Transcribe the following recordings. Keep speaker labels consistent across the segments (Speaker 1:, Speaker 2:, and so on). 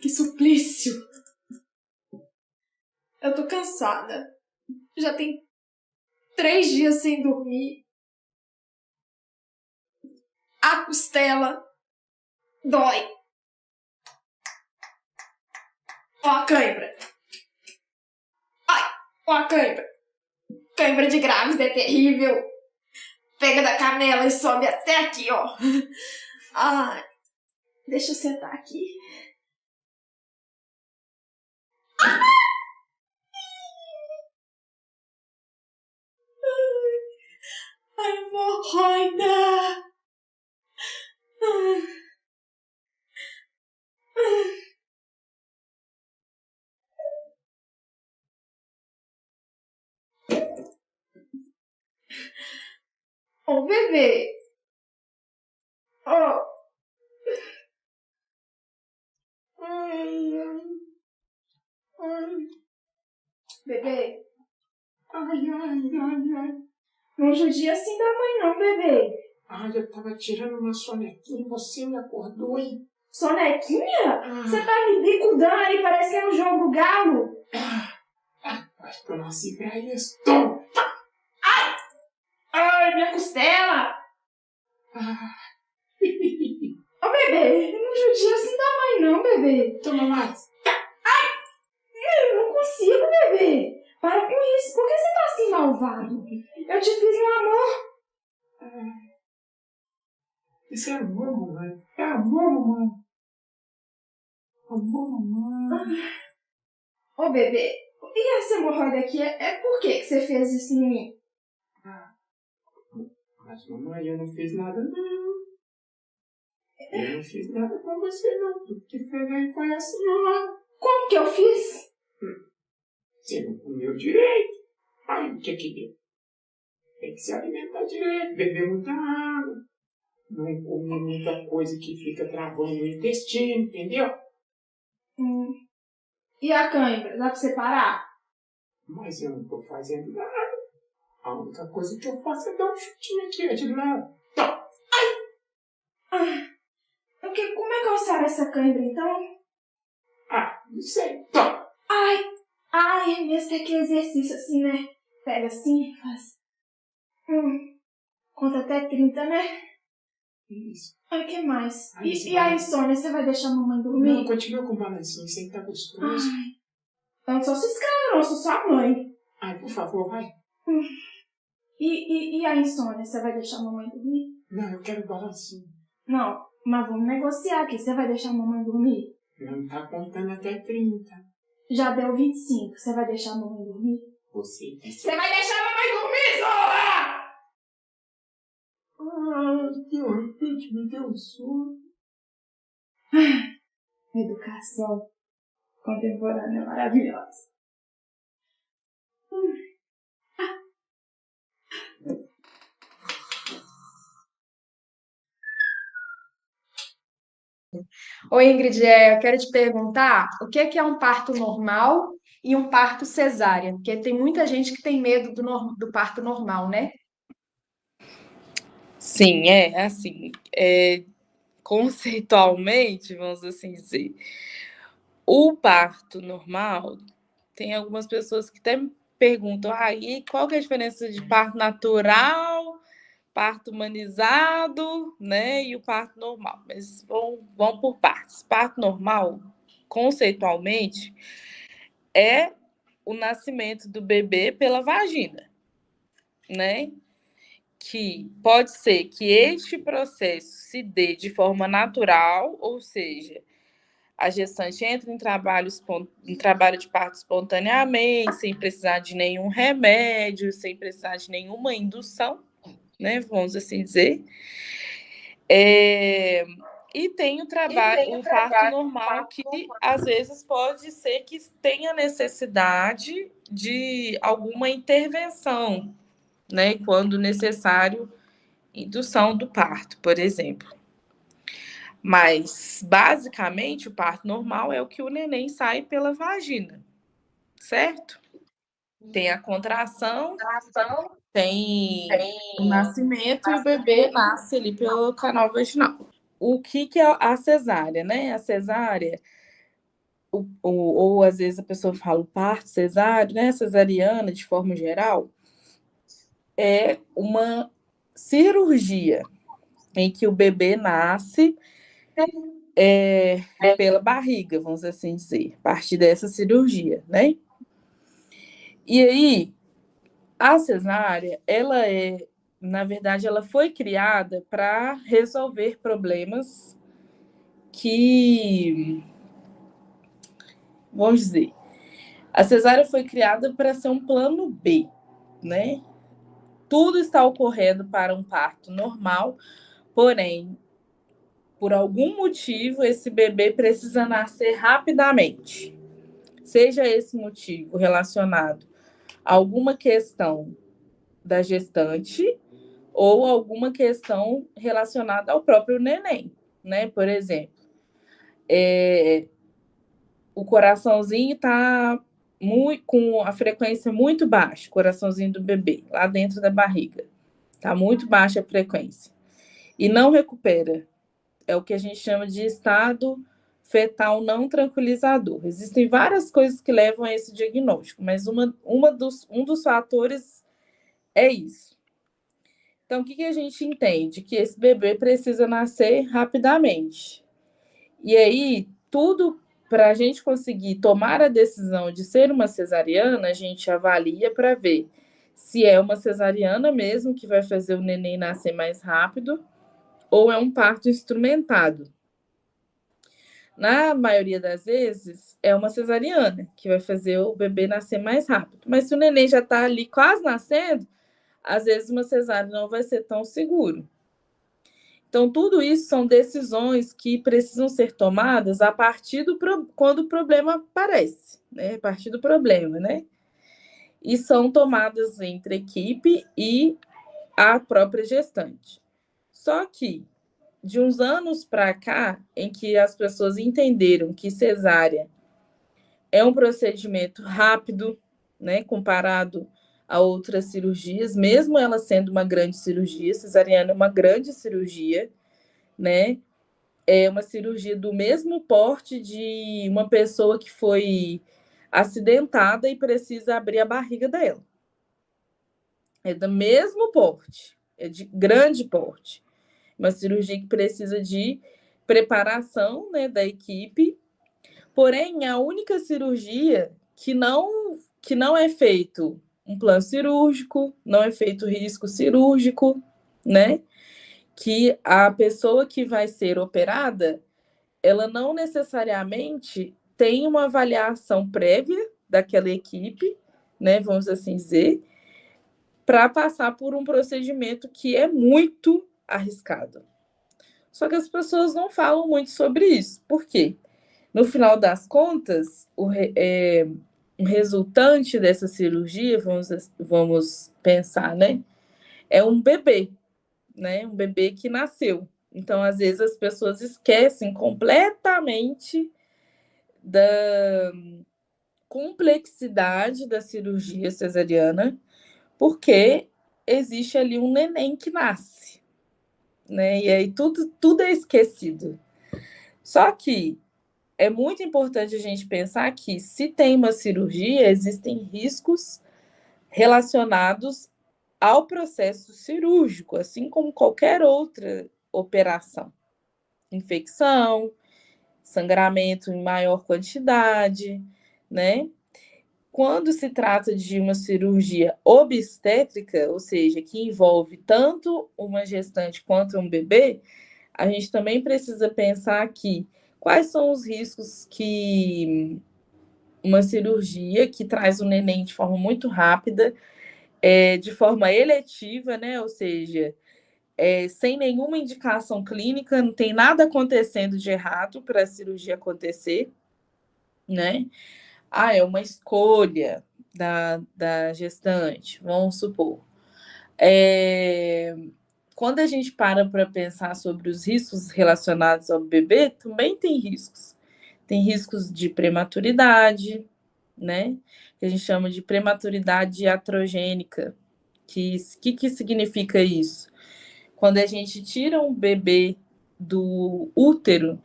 Speaker 1: Que suplício! Eu tô cansada. Já tem 3 dias sem dormir. A costela dói. Ó a cãibra. Ai, ó a cãibra. Cãibra de grávida é terrível. Pega da canela e sobe até aqui, ó. Ai, deixa eu sentar aqui. Ai, hemorroida. Ô, bebê. Ó. Ai, ai. Bebê. Ai, ai, ai, ai. Não judia assim da mãe, não, bebê.
Speaker 2: Ai, eu tava tirando uma sonequinha e você me acordou, hein?
Speaker 1: Sonequinha? Você tá me bicudando aí, parecendo o jogo do galo?
Speaker 2: Acho que eu nasci pra isso. Toma!
Speaker 1: Ai! Ai, minha costela! Ô, bebê, não judia assim da mãe, não, bebê.
Speaker 2: Toma mais.
Speaker 1: Eu não consigo, bebê. Para com isso. Por que você tá assim malvado? Eu te fiz um amor.
Speaker 2: Isso é amor, mamãe. É amor, mamãe. Amor, mamãe.
Speaker 1: Ô, bebê, e essa hemorroida aqui é por que você fez isso em mim?
Speaker 2: Mas, mamãe, eu não fiz nada, não. Eu não fiz nada com você, não. Tudo que fez aí foi a senhora.
Speaker 1: Como que eu fiz?
Speaker 2: Você não comeu direito. Aí, o que que deu? Tem que se alimentar direito, beber muita água. Não comer muita coisa que fica travando o intestino, entendeu?
Speaker 1: E a cãibra? Dá pra separar?
Speaker 2: Mas eu não tô fazendo nada. A única coisa que eu faço é dar um chutinho aqui, ó, de lado. Tá.
Speaker 1: Como é que eu saio essa cãibra, então?
Speaker 2: Não sei. Tá.
Speaker 1: Ai, mesmo tem aquele exercício assim, né? Pega assim, faz... Conta até 30, né?
Speaker 2: Isso.
Speaker 1: Ai, o que mais?
Speaker 2: Ai,
Speaker 1: E a insônia, você vai deixar a mamãe dormir?
Speaker 2: Não, continua com o balancinho, sem tá gostoso.
Speaker 1: Eu não sou sua escrava, não, eu sou sua mãe.
Speaker 2: Ai, por favor, vai.
Speaker 1: E a insônia, você vai deixar a mamãe dormir?
Speaker 2: Não, eu quero balancinho.
Speaker 1: Não, mas vamos negociar aqui. Você vai deixar a mamãe dormir?
Speaker 2: Não tá contando até 30.
Speaker 1: Já deu 25. Você vai deixar a mamãe dormir?
Speaker 2: Você
Speaker 1: vai deixar a mamãe dormir, Zola!
Speaker 2: De repente me deu um sono.
Speaker 1: Educação contemporânea maravilhosa.
Speaker 3: Oi, Ingrid, eu quero te perguntar o que é um parto normal e um parto cesárea? Porque tem muita gente que tem medo do parto normal, né?
Speaker 4: Sim, assim, conceitualmente, vamos assim dizer, o parto normal, tem algumas pessoas que até me perguntam, e qual que é a diferença de parto natural, parto humanizado, né, e o parto normal? Mas vamos por partes. Parto normal, conceitualmente, é o nascimento do bebê pela vagina, né? Que pode ser que este processo se dê de forma natural, ou seja, a gestante entra em trabalho de parto espontaneamente, sem precisar de nenhum remédio, sem precisar de nenhuma indução, né? Vamos assim dizer. E tem o parto normal, que às vezes pode ser que tenha necessidade de alguma intervenção, né? Quando necessário, indução do parto, por exemplo. Mas, basicamente, o parto normal é o que o neném sai pela vagina, certo? Tem a contração, tem o nascimento e o bebê nasce ali pelo canal vaginal. O que é a cesárea, né? A cesárea ou às vezes a pessoa fala o parto cesáreo, né? Cesariana, de forma geral, é uma cirurgia em que o bebê nasce pela barriga, vamos assim dizer, a partir dessa cirurgia, né? E aí, a cesárea, na verdade, ela foi criada para resolver problemas que, vamos dizer, a cesárea foi criada para ser um plano B, né? Tudo está ocorrendo para um parto normal, porém, por algum motivo, esse bebê precisa nascer rapidamente. Seja esse motivo relacionado a alguma questão da gestante ou alguma questão relacionada ao próprio neném, né? Por exemplo, o coraçãozinho está com a frequência muito baixa, o coraçãozinho do bebê, lá dentro da barriga. Está muito baixa a frequência. E não recupera. É o que a gente chama de estado fetal não tranquilizador. Existem várias coisas que levam a esse diagnóstico, mas um dos fatores é isso. Então, o que a gente entende? Que esse bebê precisa nascer rapidamente. E aí, tudo para a gente conseguir tomar a decisão de ser uma cesariana, a gente avalia para ver se é uma cesariana mesmo, que vai fazer o neném nascer mais rápido, ou é um parto instrumentado. Na maioria das vezes, é uma cesariana, que vai fazer o bebê nascer mais rápido. Mas se o neném já está ali quase nascendo, às vezes uma cesárea não vai ser tão seguro. Então, tudo isso são decisões que precisam ser tomadas a partir quando o problema aparece, né? A partir do problema, né? E são tomadas entre a equipe e a própria gestante. Só que, de uns anos para cá, em que as pessoas entenderam que cesárea é um procedimento rápido, né? Comparado a outras cirurgias, mesmo ela sendo uma grande cirurgia, cesariana é uma grande cirurgia, né? É uma cirurgia do mesmo porte de uma pessoa que foi acidentada e precisa abrir a barriga dela. É do mesmo porte, é de grande porte. Uma cirurgia que precisa de preparação, né, da equipe. Porém, é a única cirurgia que não é feito um plano cirúrgico, não é feito risco cirúrgico, né? Que a pessoa que vai ser operada, ela não necessariamente tem uma avaliação prévia daquela equipe, né, vamos assim dizer, para passar por um procedimento que é muito arriscado. Só que as pessoas não falam muito sobre isso. Por quê? No final das contas, o resultante dessa cirurgia, vamos pensar, né, é um bebê, né, um bebê que nasceu. Então, às vezes, as pessoas esquecem completamente da complexidade da cirurgia cesariana, porque existe ali um neném que nasce, né? E aí tudo é esquecido. Só que é muito importante a gente pensar que, se tem uma cirurgia, existem riscos relacionados ao processo cirúrgico, assim como qualquer outra operação. Infecção, sangramento em maior quantidade, né? Quando se trata de uma cirurgia obstétrica, ou seja, que envolve tanto uma gestante quanto um bebê, a gente também precisa pensar aqui quais são os riscos que uma cirurgia que traz o neném de forma muito rápida, de forma eletiva, né? Ou seja, sem nenhuma indicação clínica, não tem nada acontecendo de errado para a cirurgia acontecer, né? É uma escolha da gestante, vamos supor. Quando a gente para pensar sobre os riscos relacionados ao bebê, também tem riscos. Tem riscos de prematuridade, né? Que a gente chama de prematuridade iatrogênica. Que significa isso? Quando a gente tira um bebê do útero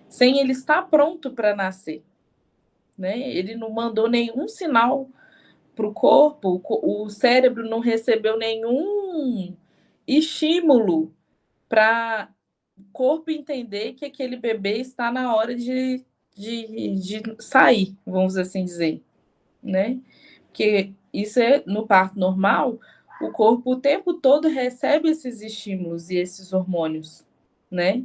Speaker 4: sem ele estar pronto para nascer. né? Ele não mandou nenhum sinal para o corpo, o cérebro não recebeu nenhum estímulo para o corpo entender que aquele bebê está na hora de sair, vamos assim dizer, né? Porque isso é no parto normal, o corpo o tempo todo recebe esses estímulos e esses hormônios, né?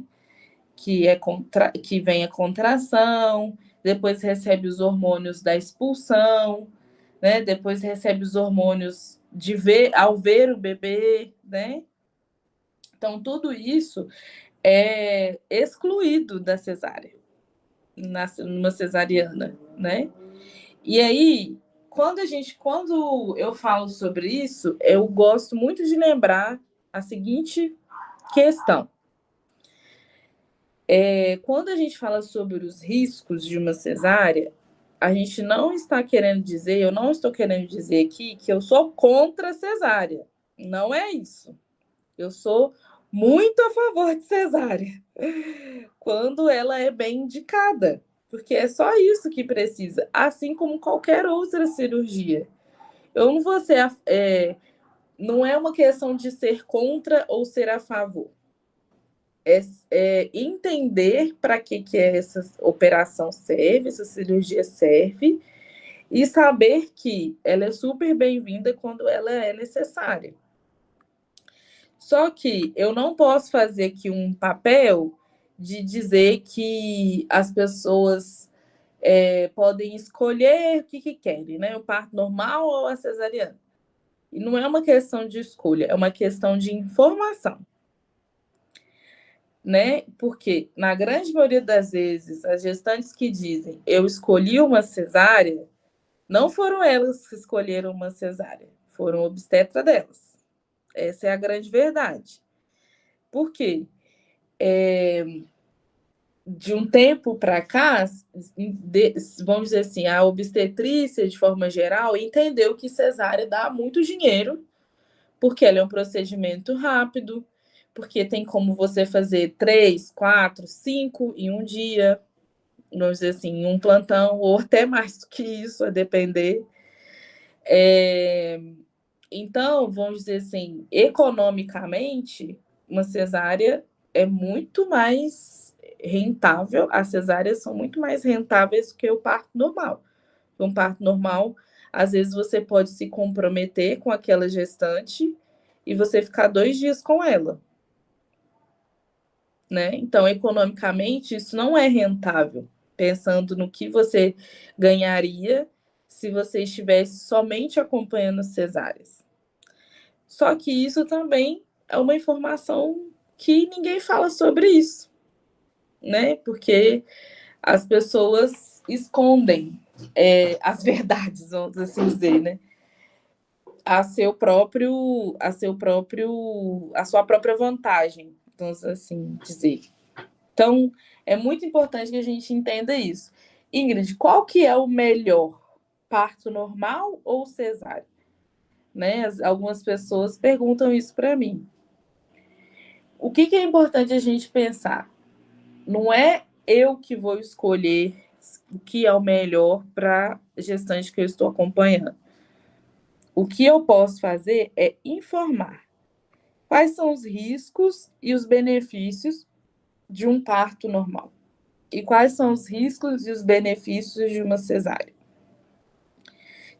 Speaker 4: Que vem a contração, depois recebe os hormônios da expulsão, né? Depois recebe os hormônios de ver ao ver o bebê, né? Então tudo isso é excluído da cesárea, numa cesariana, né? E aí, quando eu falo sobre isso, eu gosto muito de lembrar a seguinte questão. Quando a gente fala sobre os riscos de uma cesárea, a gente não está querendo dizer, eu não estou querendo dizer aqui que eu sou contra a cesárea. Não é isso. Eu sou muito a favor de cesárea, quando ela é bem indicada, porque é só isso que precisa, assim como qualquer outra cirurgia. Eu não vou ser, não é uma questão de ser contra ou ser a favor. É entender para que essa operação serve, essa cirurgia serve, e saber que ela é super bem-vinda quando ela é necessária. Só que eu não posso fazer aqui um papel de dizer que as pessoas podem escolher o que querem, né? O parto normal ou a cesariana. E não é uma questão de escolha, é uma questão de informação, né? Porque, na grande maioria das vezes, as gestantes que dizem eu escolhi uma cesárea, não foram elas que escolheram uma cesárea, foram o obstetra delas. Essa é a grande verdade. Por quê? De um tempo para cá, vamos dizer assim, a obstetrícia, de forma geral, entendeu que cesárea dá muito dinheiro, porque ela é um procedimento rápido, porque tem como você fazer 3, 4, 5 em um dia, vamos dizer assim, em um plantão, ou até mais do que isso, a depender. Então, vamos dizer assim, economicamente, uma cesárea é muito mais rentável, as cesáreas são muito mais rentáveis do que o parto normal. Um parto normal, às vezes você pode se comprometer com aquela gestante e você ficar 2 dias com ela, né? Então, economicamente, isso não é rentável, pensando no que você ganharia se você estivesse somente acompanhando as cesáreas. Só que isso também é uma informação que ninguém fala sobre isso, né? Porque as pessoas escondem as verdades, vamos assim dizer, né? A sua própria vantagem, vamos assim dizer. Então, é muito importante que a gente entenda isso. Ingrid, qual que é o melhor? Parto normal ou cesárea? Né? Algumas pessoas perguntam isso para mim. O que é importante a gente pensar? Não é eu que vou escolher o que é o melhor para a gestante que eu estou acompanhando. O que eu posso fazer é informar quais são os riscos e os benefícios de um parto normal e quais são os riscos e os benefícios de uma cesárea.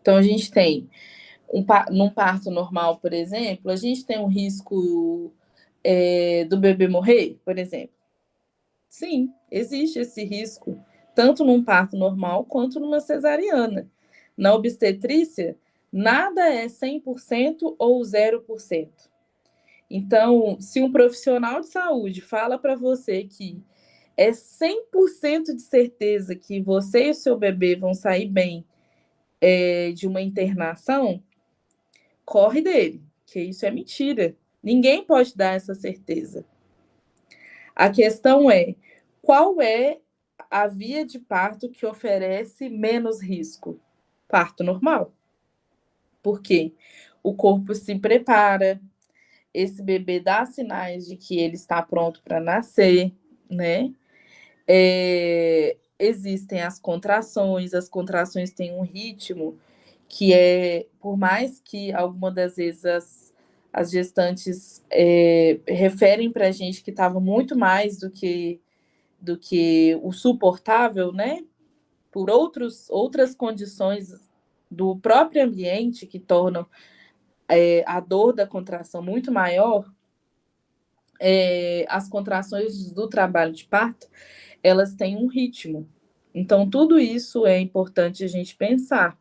Speaker 4: Então, a gente tem, num parto normal, por exemplo, a gente tem um risco do bebê morrer, por exemplo. Sim, existe esse risco, tanto num parto normal quanto numa cesariana. Na obstetrícia, nada é 100% ou 0%. Então, se um profissional de saúde fala para você que é 100% de certeza que você e o seu bebê vão sair bem de uma internação, corre dele, que isso é mentira. Ninguém pode dar essa certeza. A questão é, qual é a via de parto que oferece menos risco? Parto normal. Por quê? O corpo se prepara, esse bebê dá sinais de que ele está pronto para nascer, né? existem as contrações têm um ritmo que por mais que algumas das vezes as gestantes referem para a gente que estava muito mais do que o suportável, né? Por outras condições do próprio ambiente que tornam a dor da contração muito maior, as contrações do trabalho de parto, elas têm um ritmo. Então, tudo isso é importante a gente pensar.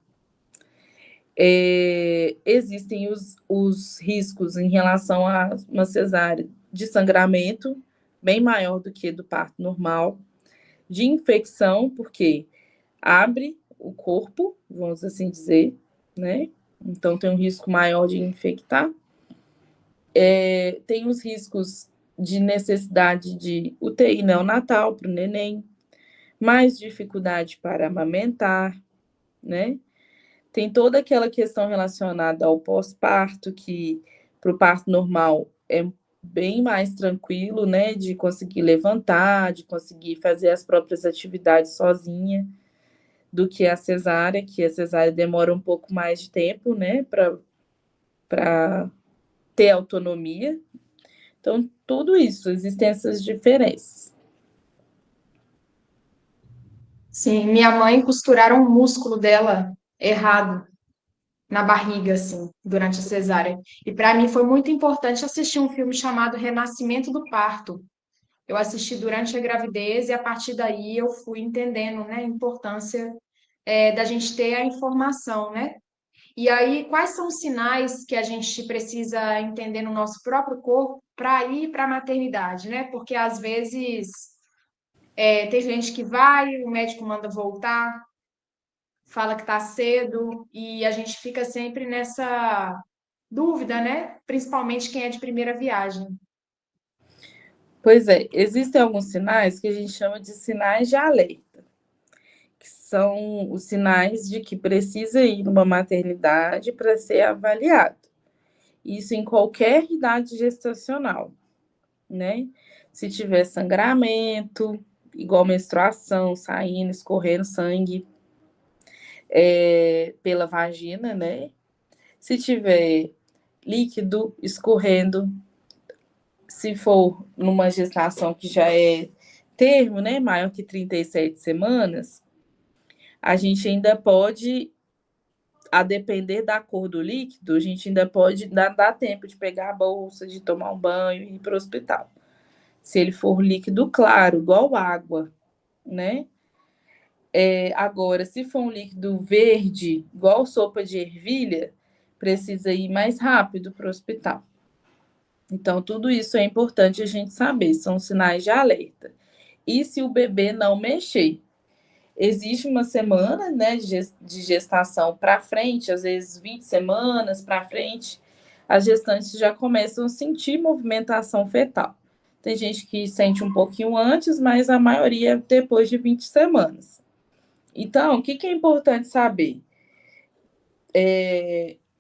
Speaker 4: Existem os riscos em relação a uma cesárea de sangramento, bem maior do que do parto normal, de infecção, porque abre o corpo, vamos assim dizer, né? Então, tem um risco maior de infectar. Tem os riscos de necessidade de UTI neonatal para o neném, mais dificuldade para amamentar, né? Tem toda aquela questão relacionada ao pós-parto, que para o parto normal é bem mais tranquilo, né? De conseguir levantar, de conseguir fazer as próprias atividades sozinha, do que a cesárea, que a cesárea demora um pouco mais de tempo, né? Para ter autonomia. Então, tudo isso, existem essas diferenças.
Speaker 3: Sim, minha mãe costuraram o músculo dela errado na barriga, assim, durante a cesárea. E para mim foi muito importante assistir um filme chamado Renascimento do Parto. Eu assisti durante a gravidez e a partir daí eu fui entendendo, né, a importância da gente ter a informação, né? E aí, quais são os sinais que a gente precisa entender no nosso próprio corpo para ir para a maternidade, né? Porque às vezes tem gente que vai, o médico manda voltar, fala que está cedo e a gente fica sempre nessa dúvida, né? Principalmente quem é de primeira viagem.
Speaker 4: Pois é, existem alguns sinais que a gente chama de sinais de alerta, que são os sinais de que precisa ir numa maternidade para ser avaliado. Isso em qualquer idade gestacional, né? Se tiver sangramento, igual menstruação, saindo, escorrendo sangue pela vagina, né? Se tiver líquido escorrendo, se for numa gestação que já é termo, né, maior que 37 semanas, a gente ainda pode, a depender da cor do líquido, a gente ainda pode dar tempo de pegar a bolsa, de tomar um banho e ir para o hospital. Se ele for líquido claro, igual água, né? Agora, se for um líquido verde, igual sopa de ervilha, precisa ir mais rápido para o hospital. Então, tudo isso é importante a gente saber, são sinais de alerta. E se o bebê não mexer? Existe uma semana, né, de gestação para frente, às vezes 20 semanas para frente, as gestantes já começam a sentir movimentação fetal. Tem gente que sente um pouquinho antes, mas a maioria depois de 20 semanas. Então, o que é importante saber?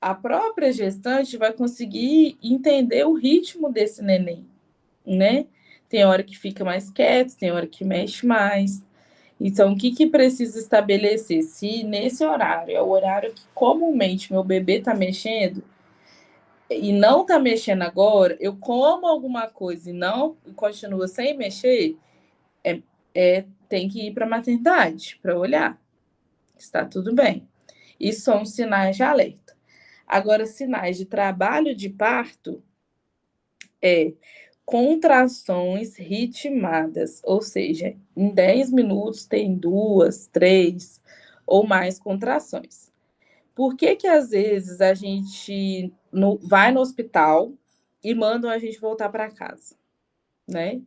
Speaker 4: A própria gestante vai conseguir entender o ritmo desse neném, né? Tem hora que fica mais quieto, tem hora que mexe mais. Então, o que precisa estabelecer? Se nesse horário é o horário que comumente meu bebê está mexendo e não está mexendo agora, eu como alguma coisa e não continua sem mexer, tem que ir para a maternidade para olhar. Está tudo bem. Isso são sinais de alerta. Agora, sinais de trabalho de parto contrações ritmadas, ou seja, em 10 minutos tem 2, 3 ou mais contrações. Por que às vezes a gente vai no hospital e mandam a gente voltar para casa, né?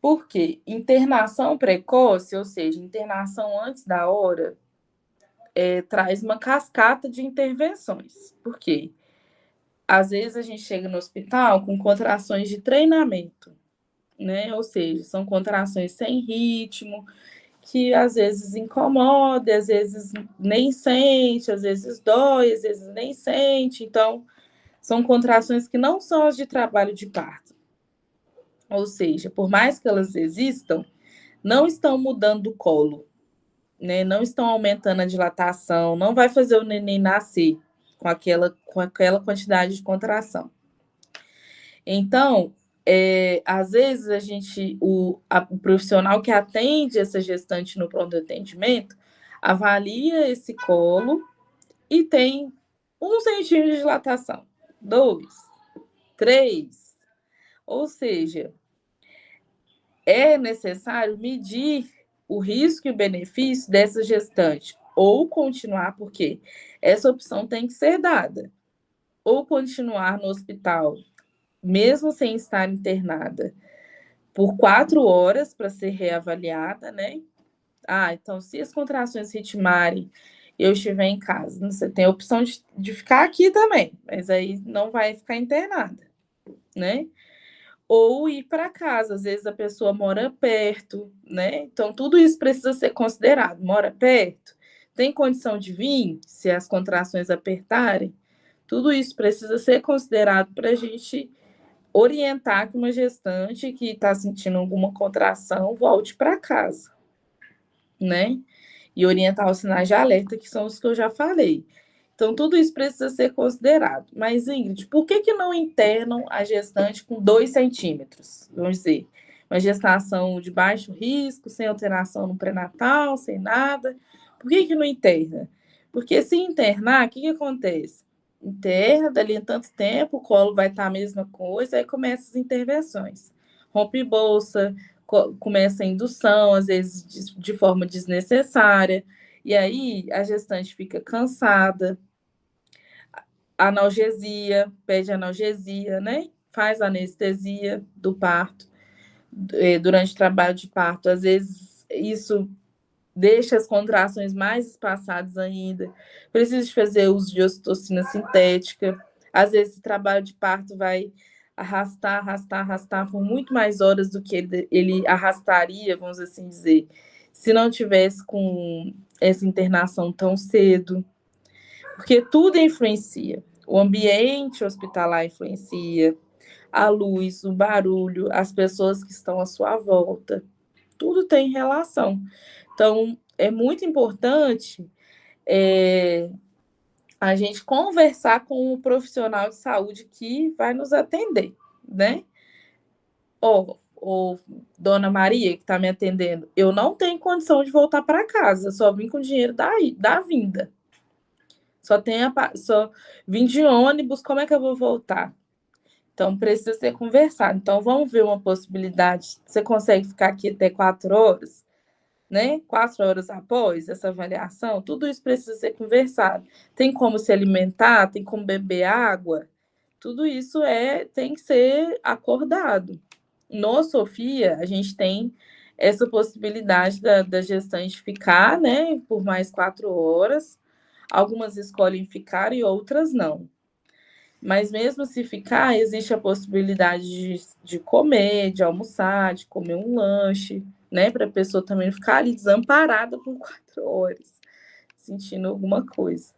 Speaker 4: Porque internação precoce, ou seja, internação antes da hora, traz uma cascata de intervenções. Por quê? Às vezes a gente chega no hospital com contrações de treinamento, né? Ou seja, são contrações sem ritmo, que às vezes incomoda, às vezes nem sente, às vezes dói, às vezes nem sente. Então, são contrações que não são as de trabalho de parto. Ou seja, por mais que elas existam, não estão mudando o colo, né? Não estão aumentando a dilatação, não vai fazer o neném nascer com aquela quantidade de contração. Então, às vezes o profissional que atende essa gestante no pronto atendimento avalia esse colo e tem 1 centímetro de dilatação, 2, 3, ou seja, é necessário medir o risco e o benefício dessa gestante, ou continuar, porque essa opção tem que ser dada, ou continuar no hospital, mesmo sem estar internada, por 4 horas para ser reavaliada, né? Então, se as contrações ritmarem, eu estiver em casa, você tem a opção de ficar aqui também, mas aí não vai ficar internada, né? Ou ir para casa, às vezes a pessoa mora perto, né? Então, tudo isso precisa ser considerado. Mora perto? Tem condição de vir se as contrações apertarem? Tudo isso precisa ser considerado para a gente orientar que uma gestante que está sentindo alguma contração volte para casa, né? E orientar os sinais de alerta, que são os que eu já falei. Então, tudo isso precisa ser considerado. Mas, Ingrid, por que não internam a gestante com 2 centímetros? Vamos dizer, uma gestação de baixo risco, sem alteração no pré-natal, sem nada. Por que não interna? Porque se internar, o que acontece? Interna, dali a tanto tempo, o colo vai estar a mesma coisa, aí começam as intervenções. Rompe bolsa, começa a indução, às vezes de forma desnecessária, e aí a gestante fica cansada, analgesia, pede analgesia, né? Faz anestesia do parto, durante o trabalho de parto. Às vezes isso deixa as contrações mais espaçadas ainda. Precisa de fazer uso de ocitocina sintética. Às vezes esse trabalho de parto vai arrastar por muito mais horas do que ele arrastaria, vamos assim dizer, se não tivesse com essa internação tão cedo. Porque tudo influencia. O ambiente hospitalar influencia, a luz, o barulho, as pessoas que estão à sua volta. Tudo tem relação. Então, é muito importante a gente conversar com o profissional de saúde que vai nos atender, né? Dona Maria, que está me atendendo, eu não tenho condição de voltar para casa, só vim com dinheiro da vinda. Só vim de ônibus, como é que eu vou voltar? Então, precisa ser conversado. Então, vamos ver uma possibilidade. Você consegue ficar aqui até 4 horas? Né? 4 horas após essa avaliação, tudo isso precisa ser conversado. Tem como se alimentar, tem como beber água, tudo isso tem que ser acordado. No Sofia, a gente tem essa possibilidade da gestante ficar, né, por mais 4 horas. Algumas escolhem ficar e outras não. Mas mesmo se ficar, existe a possibilidade de comer, de almoçar, de comer um lanche, né? Para a pessoa também não ficar ali desamparada por 4 horas, sentindo alguma coisa.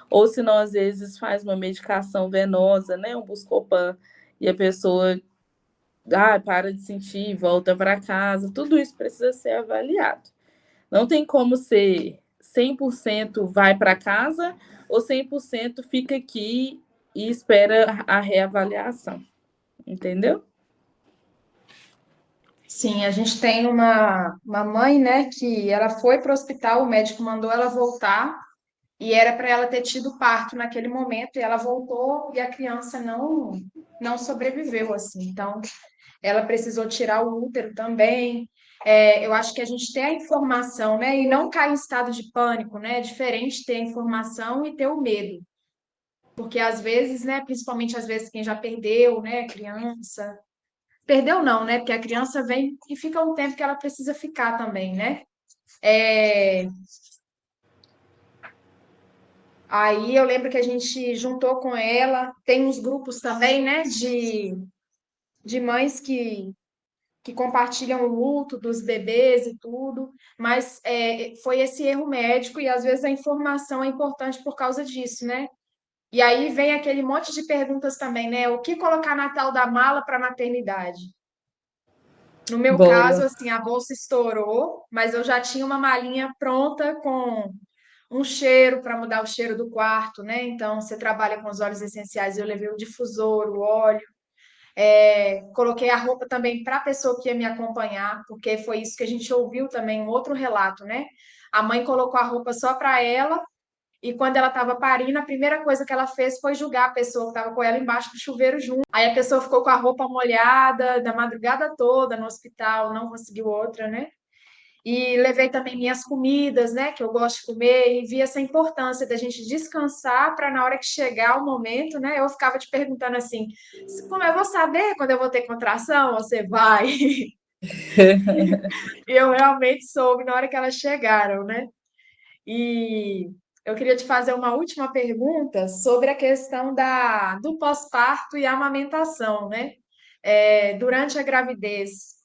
Speaker 4: Ou se não, às vezes, faz uma medicação venosa, né? Um Buscopan, e a pessoa para de sentir, volta para casa. Tudo isso precisa ser avaliado. Não tem como ser 100% vai para casa ou 100% fica aqui e espera a reavaliação. Entendeu?
Speaker 3: Sim, a gente tem uma mãe, né, que ela foi para o hospital, o médico mandou ela voltar e era para ela ter tido parto naquele momento e ela voltou e a criança não sobreviveu assim. Então, ela precisou tirar o útero também. Eu acho que a gente tem a informação, né, e não cair em estado de pânico, né? É diferente ter a informação e ter o medo. Porque às vezes, né, principalmente às vezes quem já perdeu, né, criança, perdeu não, né? Porque a criança vem e fica um tempo que ela precisa ficar também, né? É, Aí eu lembro que a gente juntou com ela, tem uns grupos também, né, de mães que compartilham o luto dos bebês e tudo, mas foi esse erro médico e às vezes a informação é importante por causa disso, né? E aí vem aquele monte de perguntas também, né? O que colocar na tal da mala para maternidade? No meu caso,
Speaker 4: Boa.
Speaker 3: assim, a bolsa estourou, mas eu já tinha uma malinha pronta com um cheiro para mudar o cheiro do quarto, né? Então, você trabalha com os óleos essenciais, eu levei o difusor, o óleo. Coloquei a roupa também para a pessoa que ia me acompanhar, porque foi isso que a gente ouviu também, um outro relato, né? A mãe colocou a roupa só para ela, e quando ela estava parindo, a primeira coisa que ela fez foi julgar a pessoa que estava com ela embaixo do chuveiro junto. Aí a pessoa ficou com a roupa molhada da madrugada toda no hospital, não conseguiu outra, né? E levei também minhas comidas, né, que eu gosto de comer, e vi essa importância da gente descansar para na hora que chegar o momento, né, eu ficava te perguntando assim, como eu vou saber quando eu vou ter contração? Você vai. E eu realmente soube na hora que elas chegaram, né? E eu queria te fazer uma última pergunta sobre a questão do pós-parto e a amamentação, né? Durante a gravidez,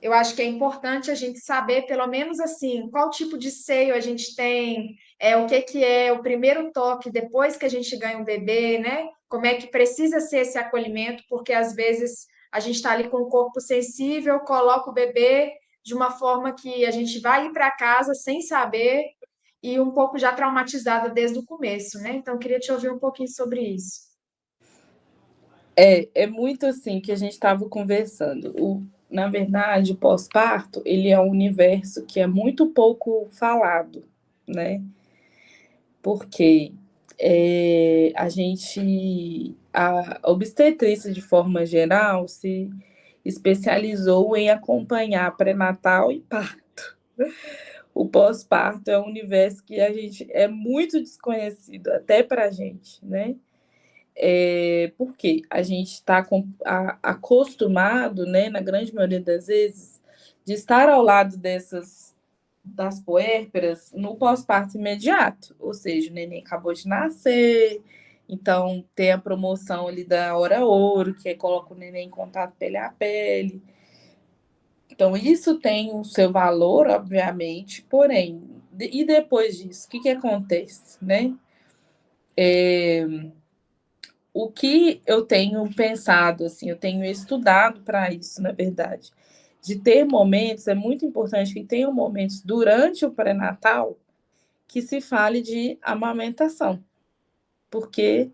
Speaker 3: eu acho que é importante a gente saber, pelo menos assim, qual tipo de seio a gente tem, o que que é o primeiro toque depois que a gente ganha um bebê, né? Como é que precisa ser esse acolhimento, porque às vezes a gente está ali com o corpo sensível, coloca o bebê de uma forma que a gente vai ir para casa sem saber e um pouco já traumatizada desde o começo, né? Então, eu queria te ouvir um pouquinho sobre isso.
Speaker 4: É muito assim que a gente estava conversando. Na verdade, o pós-parto, ele é um universo que é muito pouco falado, né? Porque a obstetrícia, de forma geral, se especializou em acompanhar pré-natal e parto. O pós-parto é um universo que a gente é muito desconhecido, até para a gente, né? Porque a gente está acostumado, né, na grande maioria das vezes, de estar ao lado das puérperas no pós-parto imediato, ou seja, o neném acabou de nascer, então tem a promoção ali da hora ouro, que é coloca o neném em contato pele a pele. Então, isso tem o seu valor, obviamente, porém, e depois disso, o que acontece, né? O que eu tenho pensado, assim, eu tenho estudado para isso, na verdade, de ter momentos, é muito importante que tenham momentos durante o pré-natal que se fale de amamentação, porque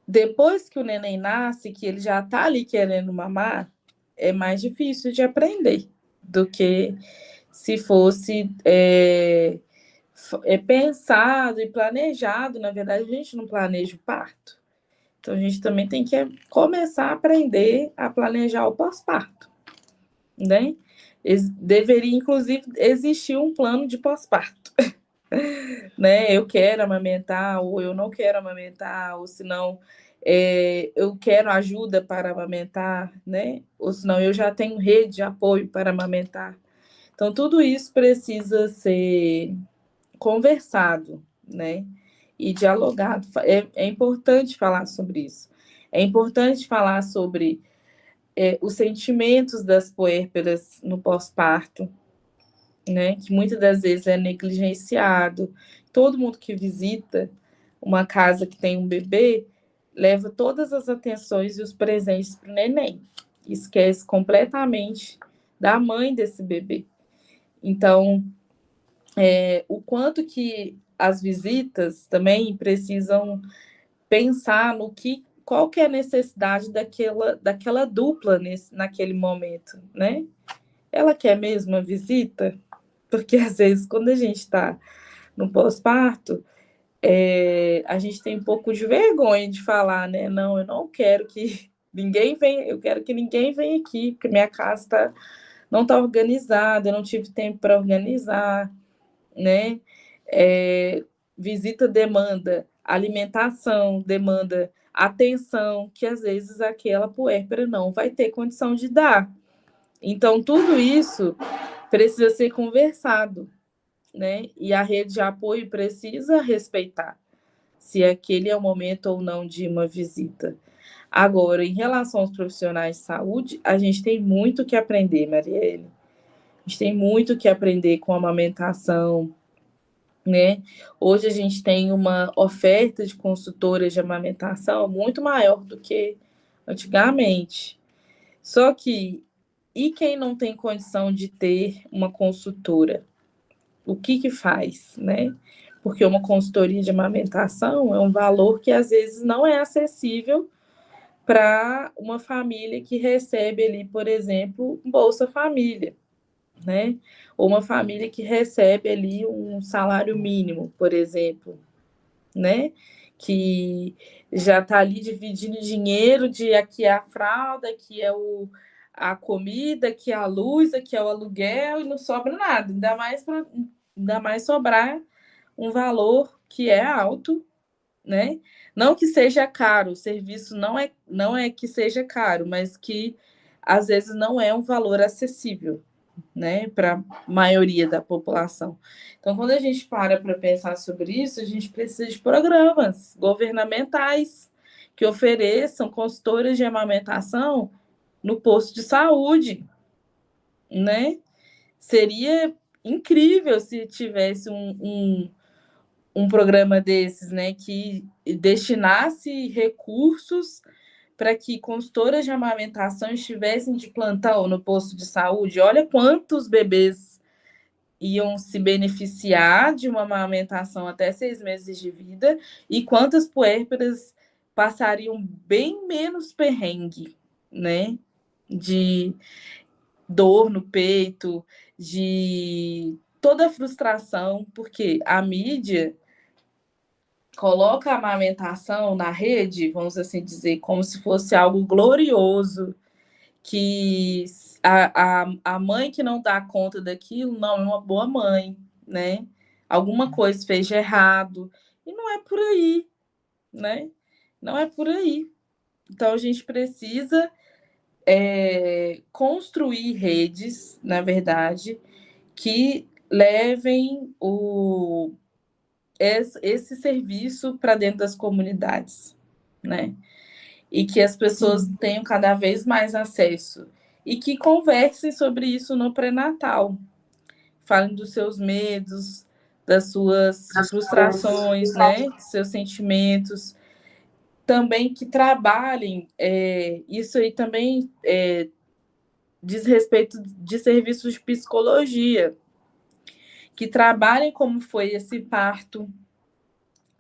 Speaker 4: depois que o neném nasce, que ele já está ali querendo mamar, é mais difícil de aprender do que se fosse pensado e planejado. Na verdade, a gente não planeja o parto. Então, a gente também tem que começar a aprender a planejar o pós-parto, né? Deveria, inclusive, existir um plano de pós-parto, né? Eu quero amamentar, ou eu não quero amamentar, ou se não, eu quero ajuda para amamentar, né? Ou se não, eu já tenho rede de apoio para amamentar. Então, tudo isso precisa ser conversado, né? E dialogado. É importante falar sobre isso. É importante falar sobre os sentimentos das puérperas no pós-parto, né? Que muitas das vezes é negligenciado. Todo mundo que visita uma casa que tem um bebê leva todas as atenções e os presentes para o neném. Esquece completamente da mãe desse bebê. Então, o quanto que as visitas também precisam pensar qual que é a necessidade daquela dupla naquele momento, né? Ela quer mesmo a visita? Porque às vezes quando a gente está no pós-parto, a gente tem um pouco de vergonha de falar, né? Não, eu não quero que ninguém venha, eu quero que ninguém venha aqui, porque minha casa não está organizada, eu não tive tempo para organizar, né? Visita demanda alimentação, demanda atenção, que às vezes aquela puérpera não vai ter condição de dar. Então, tudo isso precisa ser conversado, né? E a rede de apoio precisa respeitar se aquele é o momento ou não de uma visita. Agora, em relação aos profissionais de saúde, a gente tem muito que aprender, Marielle. A gente tem muito que aprender com a amamentação, né? Hoje a gente tem uma oferta de consultoras de amamentação muito maior do que antigamente. Só que E quem não tem condição de ter uma consultora, o que faz, né? Porque uma consultoria de amamentação é um valor que às vezes não é acessível para uma família que recebe ali, por exemplo, Bolsa Família, né? Ou uma família que recebe ali um salário mínimo, por exemplo, né? Que já está ali dividindo dinheiro de aqui é a fralda, aqui é a comida, aqui é a luz, aqui é o aluguel e não sobra nada, ainda mais sobrar um valor que é alto, né? Não que seja caro, o serviço não é que seja caro, mas que às vezes não é um valor acessível, né, para a maioria da população. Então, quando a gente para pensar sobre isso, a gente precisa de programas governamentais que ofereçam consultoras de amamentação no posto de saúde, né? Seria incrível se tivesse um programa desses, né, que destinasse recursos para que consultoras de amamentação estivessem de plantão no posto de saúde. Olha quantos bebês iam se beneficiar de uma amamentação até 6 meses de vida e quantas puérperas passariam bem menos perrengue, né? De dor no peito, de toda a frustração, porque a mídia coloca a amamentação na rede, vamos assim dizer, como se fosse algo glorioso, que a mãe que não dá conta daquilo não é uma boa mãe, né? Alguma coisa fez de errado. E não é por aí, né? Não é por aí. Então, a gente precisa construir redes, na verdade, que levem esse serviço para dentro das comunidades, né? E que as pessoas tenham cada vez mais acesso e que conversem sobre isso no pré-natal. Falem dos seus medos, das suas frustrações, né? Seus sentimentos. Também que trabalhem, isso aí também diz respeito de serviços de psicologia, que trabalhem como foi esse parto,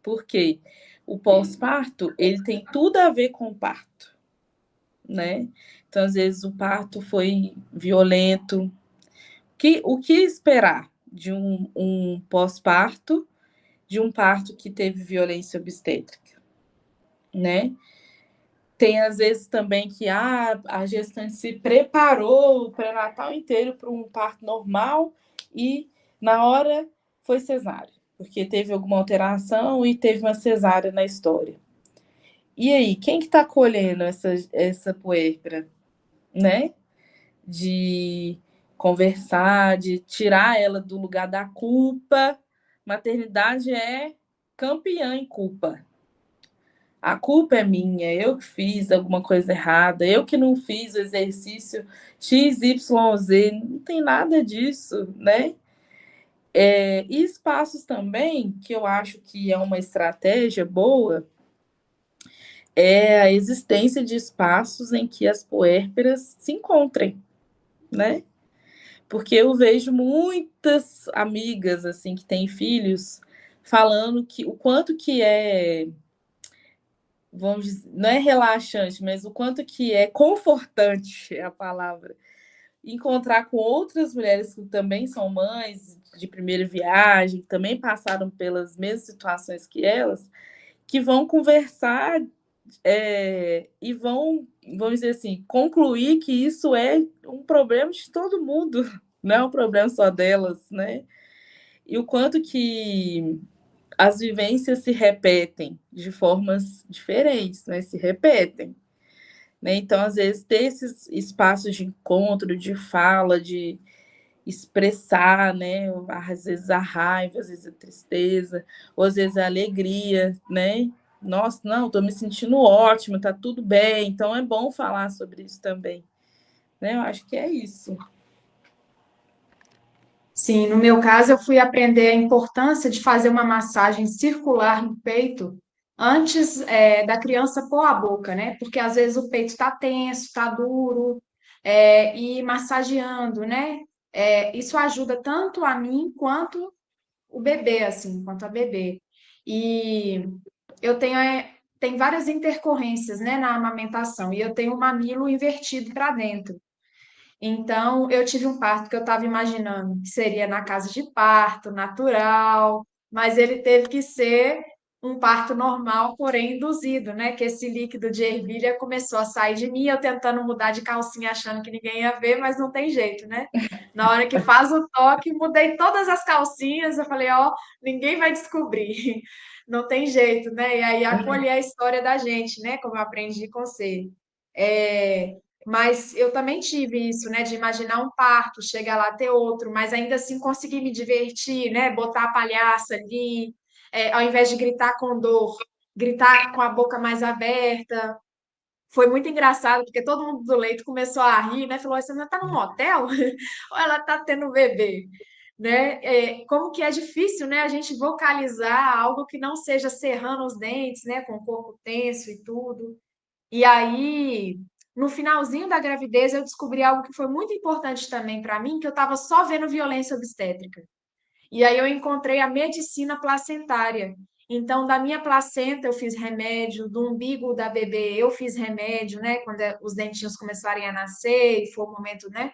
Speaker 4: porque o pós-parto, ele tem tudo a ver com o parto, né? Então, às vezes, o parto foi violento. O que esperar de um pós-parto, de um parto que teve violência obstétrica, né? Tem, às vezes, também que a gestante se preparou o pré-natal inteiro para um parto normal e, na hora, foi cesárea, porque teve alguma alteração e teve uma cesárea na história. E aí, quem que está colhendo essa puérpera, né? De conversar, de tirar ela do lugar da culpa. Maternidade é campeã em culpa. A culpa é minha, eu que fiz alguma coisa errada, eu que não fiz o exercício XYZ, não tem nada disso, né? E espaços também, que eu acho que é uma estratégia boa, é a existência de espaços em que as puérperas se encontrem, né? Porque eu vejo muitas amigas assim que têm filhos falando que o quanto que vamos dizer, não é relaxante, mas o quanto que é confortante é a palavra, encontrar com outras mulheres que também são mães de primeira viagem, que também passaram pelas mesmas situações que elas, que vão conversar e vamos dizer assim, concluir que isso é um problema de todo mundo, não é um problema só delas, né? E o quanto que as vivências se repetem de formas diferentes, né? Se repetem, né? Então, às vezes, ter esses espaços de encontro, de fala, de expressar, né? Às vezes a raiva, às vezes a tristeza, ou às vezes a alegria, né? Nossa, não, estou me sentindo ótimo, tá tudo bem. Então é bom falar sobre isso também, né? Eu acho que é isso.
Speaker 3: Sim, no meu caso, eu fui aprender a importância de fazer uma massagem circular no peito antes, da criança pôr a boca, né? Porque às vezes o peito está tenso, está duro, e massageando, né? Isso ajuda tanto a mim quanto o bebê, assim, quanto a bebê. E eu tenho várias intercorrências, né, na amamentação, e eu tenho o mamilo invertido para dentro. Então, eu tive um parto que eu estava imaginando que seria na casa de parto, natural, mas ele teve que ser um parto normal, porém induzido, né? Que esse líquido de ervilha começou a sair de mim, eu tentando mudar de calcinha, achando que ninguém ia ver, mas não tem jeito, né? Na hora que faz o toque, mudei todas as calcinhas, eu falei, ó, ninguém vai descobrir, não tem jeito, né? E aí acolher a história da gente, né? Como eu aprendi com você. É, mas eu também tive isso, né, de imaginar um parto, chegar lá ter outro, mas ainda assim conseguir me divertir, né, botar a palhaça ali, ao invés de gritar com dor, gritar com a boca mais aberta. Foi muito engraçado, porque todo mundo do leito começou a rir, né, falou, você não está num motel? Ou ela está tendo um bebê? Né? Como que é difícil, né, a gente vocalizar algo que não seja cerrando os dentes, né, com o corpo tenso e tudo. E aí, no finalzinho da gravidez, eu descobri algo que foi muito importante também para mim, que eu estava só vendo violência obstétrica. E aí eu encontrei a medicina placentária. Então, da minha placenta eu fiz remédio, do umbigo da bebê eu fiz remédio, né? Quando os dentinhos começarem a nascer e for o momento, né?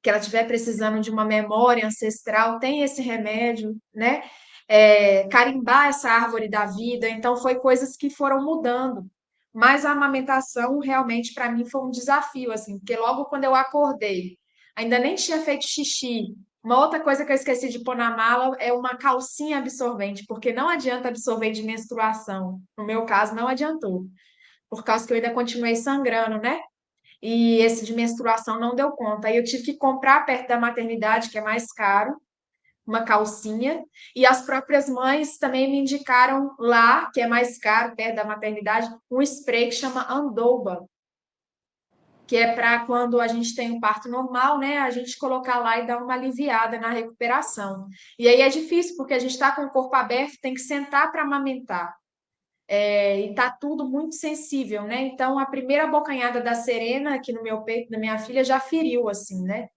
Speaker 3: Que ela estiver precisando de uma memória ancestral, tem esse remédio, né? Carimbar essa árvore da vida. Então, foi coisas que foram mudando. Mas a amamentação, realmente, para mim, foi um desafio, assim, porque logo quando eu acordei, ainda nem tinha feito xixi. Uma outra coisa que eu esqueci de pôr na mala é uma calcinha absorvente, porque não adianta absorver de menstruação. No meu caso, não adiantou, por causa que eu ainda continuei sangrando, né? E esse de menstruação não deu conta. Aí eu tive que comprar perto da maternidade, que é mais caro, uma calcinha. E as próprias mães também me indicaram lá, que é mais caro, perto da maternidade, um spray que chama Andoba, que é para quando a gente tem um parto normal, né? A gente colocar lá e dar uma aliviada na recuperação. E aí é difícil, porque a gente está com o corpo aberto, tem que sentar para amamentar. E tá tudo muito sensível, né? Então, a primeira bocanhada da Serena aqui no meu peito, da minha filha, já feriu, assim, né?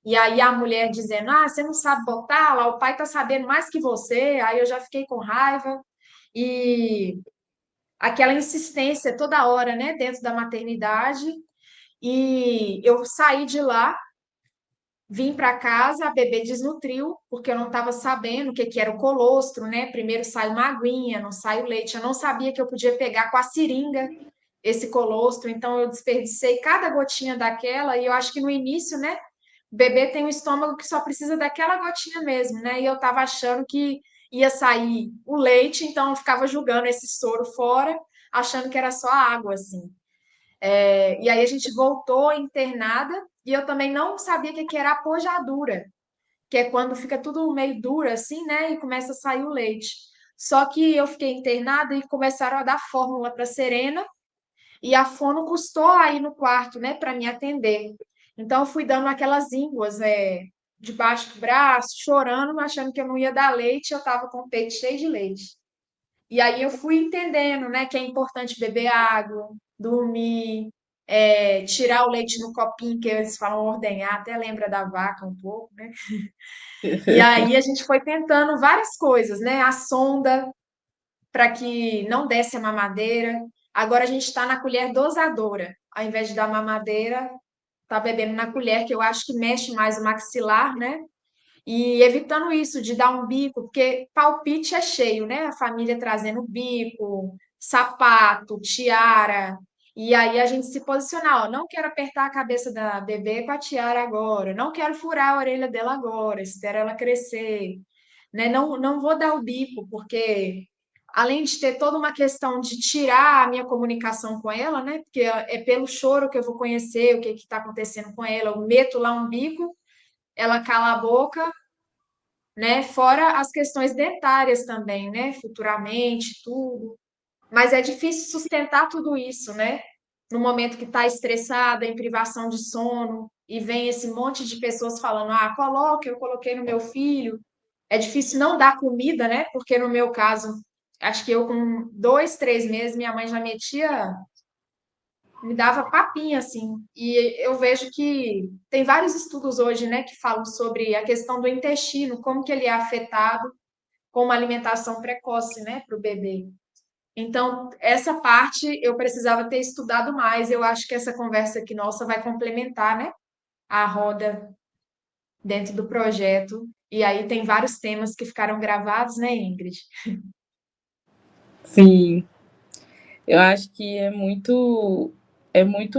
Speaker 3: E aí a mulher dizendo, você não sabe botar, lá o pai tá sabendo mais que você, aí eu já fiquei com raiva. E aquela insistência toda hora, né, dentro da maternidade. E eu saí de lá, vim para casa, a bebê desnutriu, porque eu não estava sabendo o que que era o colostro, né? Primeiro sai uma aguinha, não sai o leite. Eu não sabia que eu podia pegar com a seringa esse colostro, então eu desperdicei cada gotinha daquela, e eu acho que no início, né, o bebê tem um estômago que só precisa daquela gotinha mesmo, né? E eu estava achando que ia sair o leite, então eu ficava julgando esse soro fora, achando que era só água, assim. E aí a gente voltou internada, e eu também não sabia o que que era apojadura, que é quando fica tudo meio duro assim, né? E começa a sair o leite. Só que eu fiquei internada e começaram a dar fórmula para Serena, e a fono custou aí no quarto, né, para me atender. Então, eu fui dando aquelas ínguas, debaixo do braço, chorando, achando que eu não ia dar leite, eu estava com o peito cheio de leite. E aí eu fui entendendo, né, que é importante beber água, dormir, tirar o leite no copinho, que eles falam ordenhar, até lembra da vaca um pouco, né? E aí a gente foi tentando várias coisas, né? A sonda, para que não desse a mamadeira. Agora a gente está na colher dosadora. Ao invés de dar mamadeira, tá bebendo na colher, que eu acho que mexe mais o maxilar, né? E evitando isso de dar um bico, porque palpite é cheio, né? A família trazendo bico, sapato, tiara. E aí a gente se posicionar, ó, não quero apertar a cabeça da bebê com a tiara agora, não quero furar a orelha dela agora, espero ela crescer, né? Não, não vou dar o bico, porque além de ter toda uma questão de tirar a minha comunicação com ela, né? Porque é pelo choro que eu vou conhecer o que está acontecendo com ela. Eu meto lá um bico, ela cala a boca, né? Fora as questões dentárias também, né? Futuramente, tudo. Mas é difícil sustentar tudo isso, né? No momento que está estressada, em privação de sono, e vem esse monte de pessoas falando: coloque, eu coloquei no meu filho. É difícil não dar comida, né? Porque no meu caso, acho que eu com 2, 3 meses, minha mãe já metia me dava papinha, assim. E eu vejo que tem vários estudos hoje, né, que falam sobre a questão do intestino, como que ele é afetado com uma alimentação precoce, né, para o bebê. Então, essa parte eu precisava ter estudado mais. Eu acho que essa conversa aqui nossa vai complementar, né, a roda dentro do projeto. E aí tem vários temas que ficaram gravados, né, Ingrid?
Speaker 4: Sim, eu acho que é muito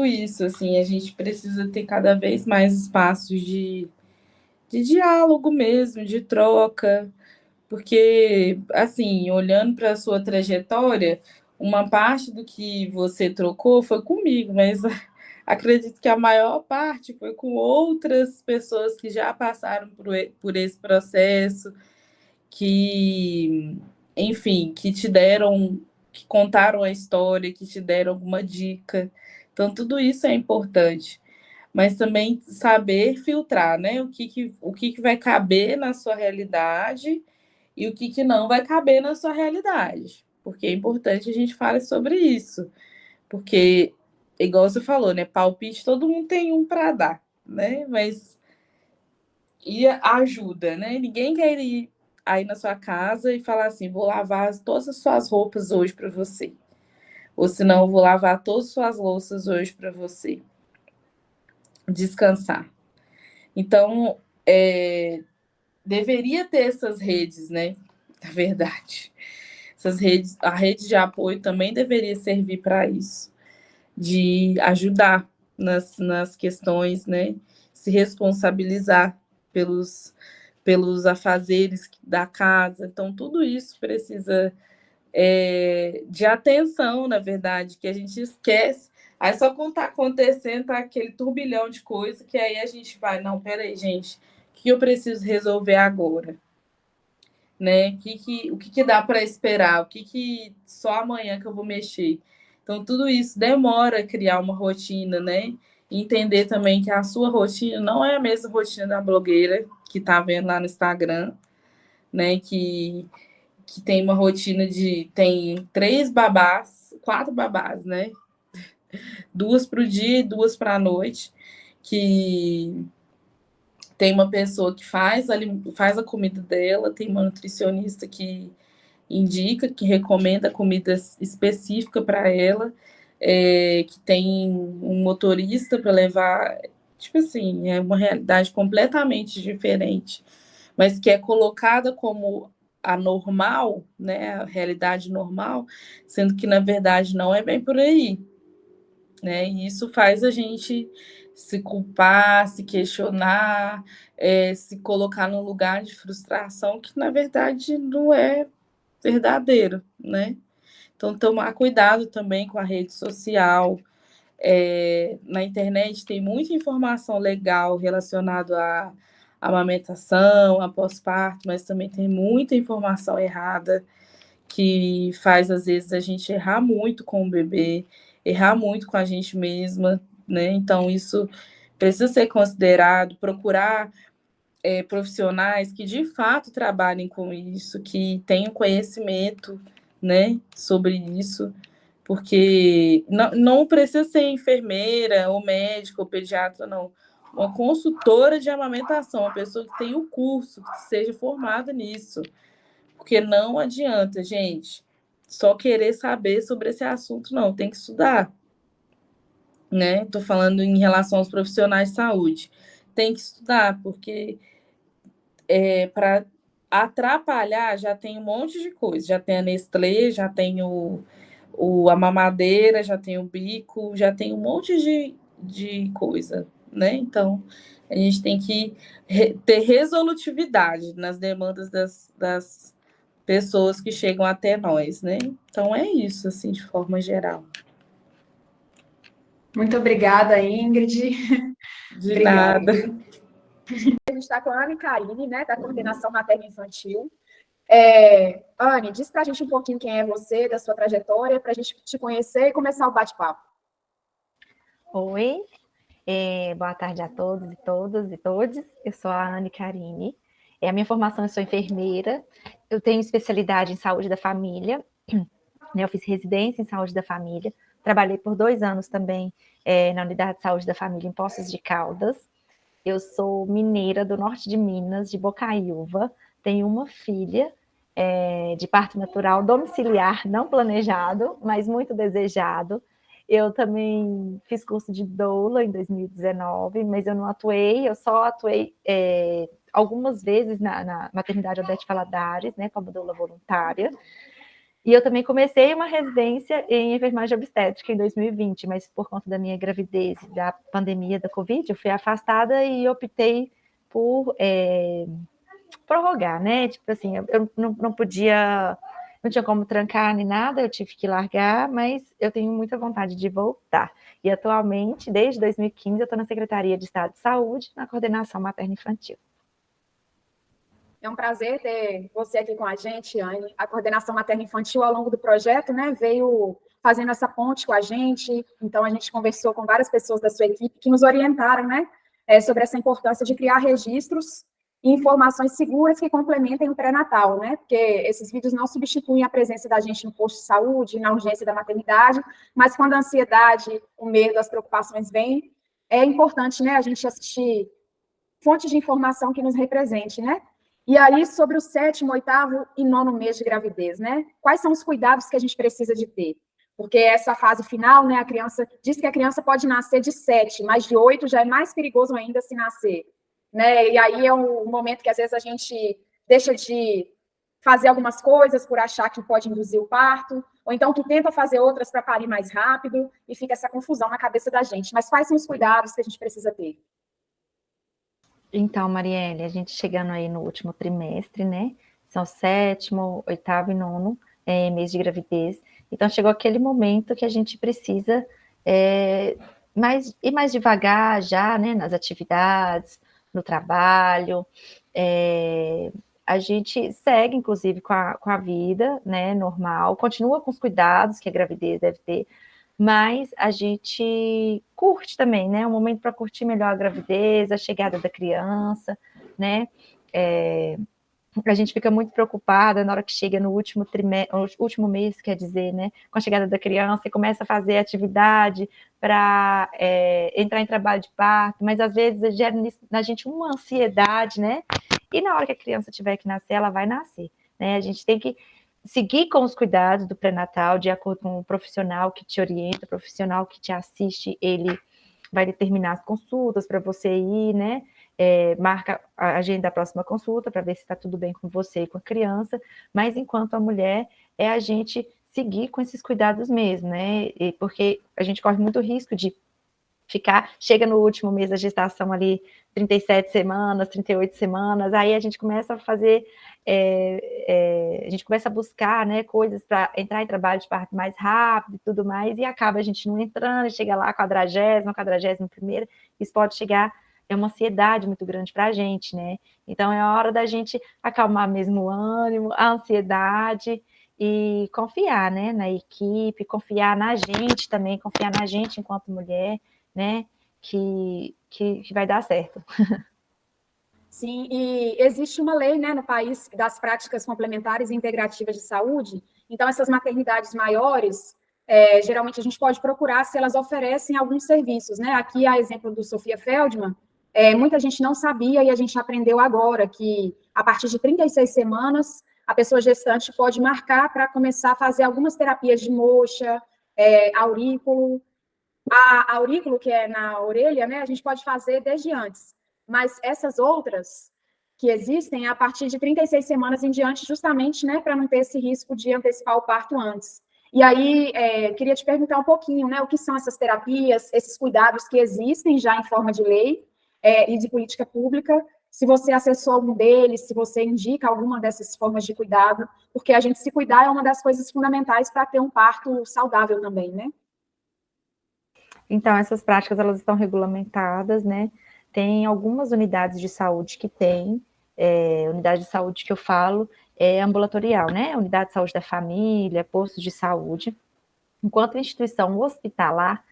Speaker 4: isso, assim, a gente precisa ter cada vez mais espaços de diálogo mesmo, de troca, porque, assim, olhando para a sua trajetória, uma parte do que você trocou foi comigo, mas acredito que a maior parte foi com outras pessoas que já passaram por esse processo, que, enfim, que te deram, que contaram a história, que te deram alguma dica. Então, tudo isso é importante. Mas também saber filtrar, né? O que vai caber na sua realidade e o que não vai caber na sua realidade. Porque é importante a gente falar sobre isso. Porque, igual você falou, né? Palpite, todo mundo tem um para dar, né? Mas e ajuda, né? Ninguém quer ir aí na sua casa e falar assim: vou lavar todas as suas roupas hoje para você. Ou senão, vou lavar todas as suas louças hoje para você. Descansar. Então, deveria ter essas redes, né? Na verdade. Essas redes, a rede de apoio também deveria servir para isso, de ajudar nas questões, né? Se responsabilizar pelos afazeres da casa. Então, tudo isso precisa de atenção, na verdade, que a gente esquece. Aí só quando está acontecendo, tá aquele turbilhão de coisa que aí a gente vai, não, peraí, gente, o que eu preciso resolver agora? Né? O que dá para esperar? O que só amanhã que eu vou mexer? Então, tudo isso demora a criar uma rotina, né? Entender também que a sua rotina não é a mesma rotina da blogueira que está vendo lá no Instagram, né? Que tem uma rotina tem 3 babás, 4 babás, né? 2 para o dia e 2 para a noite, que tem uma pessoa que faz a comida dela, tem uma nutricionista que indica, que recomenda comida específica para ela, que tem um motorista para levar. Tipo assim, é uma realidade completamente diferente, mas que é colocada como a normal, né, a realidade normal, sendo que na verdade não é bem por aí, né? E isso faz a gente se culpar, se questionar, se colocar num lugar de frustração que na verdade não é verdadeiro, né? Então, tomar cuidado também com a rede social. Na internet tem muita informação legal relacionada à amamentação, a pós-parto, mas também tem muita informação errada que faz, às vezes, a gente errar muito com o bebê, errar muito com a gente mesma, né? Então, isso precisa ser considerado, procurar profissionais que de fato trabalhem com isso, que tenham conhecimento, né, sobre isso, porque não precisa ser enfermeira, ou médica, ou pediatra, não. Uma consultora de amamentação, uma pessoa que tem o curso, que seja formada nisso. Porque não adianta, gente, só querer saber sobre esse assunto, não, tem que estudar, né? Estou falando em relação aos profissionais de saúde. Tem que estudar, porque para atrapalhar já tem um monte de coisa. Já tem a Nestlé, já tem a mamadeira, já tem o bico, já tem um monte de coisa, né? Então, a gente tem que ter resolutividade nas demandas das pessoas que chegam até nós, né? Então, é isso, assim, de forma geral.
Speaker 3: Muito obrigada, Ingrid.
Speaker 4: De
Speaker 3: Obrigada.
Speaker 4: nada.
Speaker 3: A gente está com a Anne Karine, né, da Coordenação Materna Infantil. Anne, diz para a gente um pouquinho quem é você, da sua trajetória, para a gente te conhecer e começar o bate-papo.
Speaker 5: Oi, boa tarde a todos e todas e todes. Eu sou a Anne Karine. A minha formação, eu sou enfermeira. Eu tenho especialidade em saúde da família. Eu fiz residência em saúde da família. Trabalhei por 2 anos também na Unidade de Saúde da Família em Poços de Caldas. Eu sou mineira do norte de Minas, de Bocaiúva. Tenho uma filha de parto natural domiciliar, não planejado, mas muito desejado. Eu também fiz curso de doula em 2019, mas eu não atuei, eu só atuei algumas vezes na maternidade Odete Valadares, né, como doula voluntária. E eu também comecei uma residência em enfermagem obstétrica em 2020, mas por conta da minha gravidez, da pandemia da Covid, eu fui afastada e optei por prorrogar, né? Tipo assim, eu não podia, não tinha como trancar nem nada, eu tive que largar, mas eu tenho muita vontade de voltar. E atualmente, desde 2015, eu estou na Secretaria de Estado de Saúde, na coordenação materno-infantil.
Speaker 3: É um prazer ter você aqui com a gente, Anne. A coordenação materno-infantil, ao longo do projeto, né, veio fazendo essa ponte com a gente. Então, a gente conversou com várias pessoas da sua equipe que nos orientaram, né, sobre essa importância de criar registros e informações seguras que complementem o pré-natal, né, porque esses vídeos não substituem a presença da gente no posto de saúde, na urgência da maternidade, mas quando a ansiedade, o medo, as preocupações vêm, é importante, né, a gente assistir fontes de informação que nos represente, né? E aí, sobre o 7º, 8º e 9º mês de gravidez, né? Quais são os cuidados que a gente precisa de ter? Porque essa fase final, né, a criança diz que a criança pode nascer de 7, mas de 8 já é mais perigoso ainda se nascer, né? E aí é um momento que às vezes a gente deixa de fazer algumas coisas por achar que pode induzir o parto, ou então tu tenta fazer outras para parir mais rápido e fica essa confusão na cabeça da gente. Mas quais são os cuidados que a gente precisa ter?
Speaker 5: Então, Marielle, a gente chegando aí no último trimestre, né? São 7º, 8º e 9º mês de gravidez. Então, chegou aquele momento que a gente precisa ir mais devagar já, né? Nas atividades, no trabalho. A gente segue, inclusive, com a vida, né? Normal. Continua com os cuidados que a gravidez deve ter, mas a gente curte também, né? Um momento para curtir melhor a gravidez, a chegada da criança, né? A gente fica muito preocupada na hora que chega no último mês, quer dizer, né? Com a chegada da criança e começa a fazer atividade para entrar em trabalho de parto, mas às vezes gera na gente uma ansiedade, né? E na hora que a criança tiver que nascer, ela vai nascer, né? A gente tem que seguir com os cuidados do pré-natal, de acordo com o profissional que te orienta, o profissional que te assiste, ele vai determinar as consultas para você ir, né? Marca a agenda da próxima consulta para ver se está tudo bem com você e com a criança, mas enquanto a mulher, a gente seguir com esses cuidados mesmo, né? Porque a gente corre muito risco de chega no último mês da gestação ali, 37 semanas, 38 semanas, aí a gente começa a fazer, a gente começa a buscar, né, coisas para entrar em trabalho de parto mais rápido e tudo mais, e acaba a gente não entrando, chega lá 40ª, 41ª, isso pode chegar, uma ansiedade muito grande para a gente, né? Então é hora da gente acalmar mesmo o ânimo, a ansiedade, e confiar, né, na equipe, confiar na gente também, confiar na gente enquanto mulher, né, que vai dar certo.
Speaker 3: Sim, e existe uma lei, né, no país das práticas complementares e integrativas de saúde, então essas maternidades maiores, geralmente a gente pode procurar se elas oferecem alguns serviços, né, aqui a exemplo do Sofia Feldman, muita gente não sabia e a gente aprendeu agora que a partir de 36 semanas, a pessoa gestante pode marcar para começar a fazer algumas terapias de moxa, aurículo, a aurículo, que é na orelha, né, a gente pode fazer desde antes. Mas essas outras que existem é a partir de 36 semanas em diante, justamente, né, para não ter esse risco de antecipar o parto antes. E aí, queria te perguntar um pouquinho, né, o que são essas terapias, esses cuidados que existem já em forma de lei e de política pública, se você acessou algum deles, se você indica alguma dessas formas de cuidado, porque a gente se cuidar é uma das coisas fundamentais para ter um parto saudável também, né?
Speaker 5: Então, essas práticas, elas estão regulamentadas, né? Tem algumas unidades de saúde que tem, unidade de saúde que eu falo, ambulatorial, né? Unidade de saúde da família, postos de saúde. Enquanto instituição hospitalar,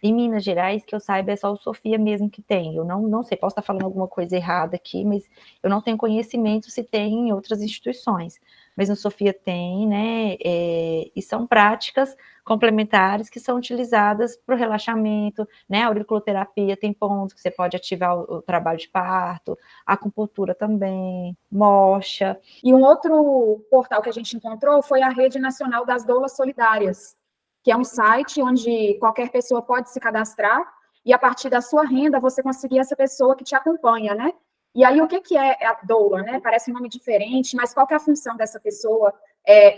Speaker 5: Em Minas Gerais, que eu saiba, é só o Sofia mesmo que tem. Eu não sei, posso estar falando alguma coisa errada aqui, mas eu não tenho conhecimento se tem em outras instituições. Mas no Sofia tem, né? E são práticas complementares que são utilizadas para o relaxamento, né? A auriculoterapia tem pontos que você pode ativar o trabalho de parto, a acupuntura também, mocha.
Speaker 3: E um outro portal que a gente encontrou foi a Rede Nacional das Doulas Solidárias, que é um site onde qualquer pessoa pode se cadastrar e, a partir da sua renda, você conseguir essa pessoa que te acompanha, né? E aí, o que é a doula, né? Parece um nome diferente, mas qual que é a função dessa pessoa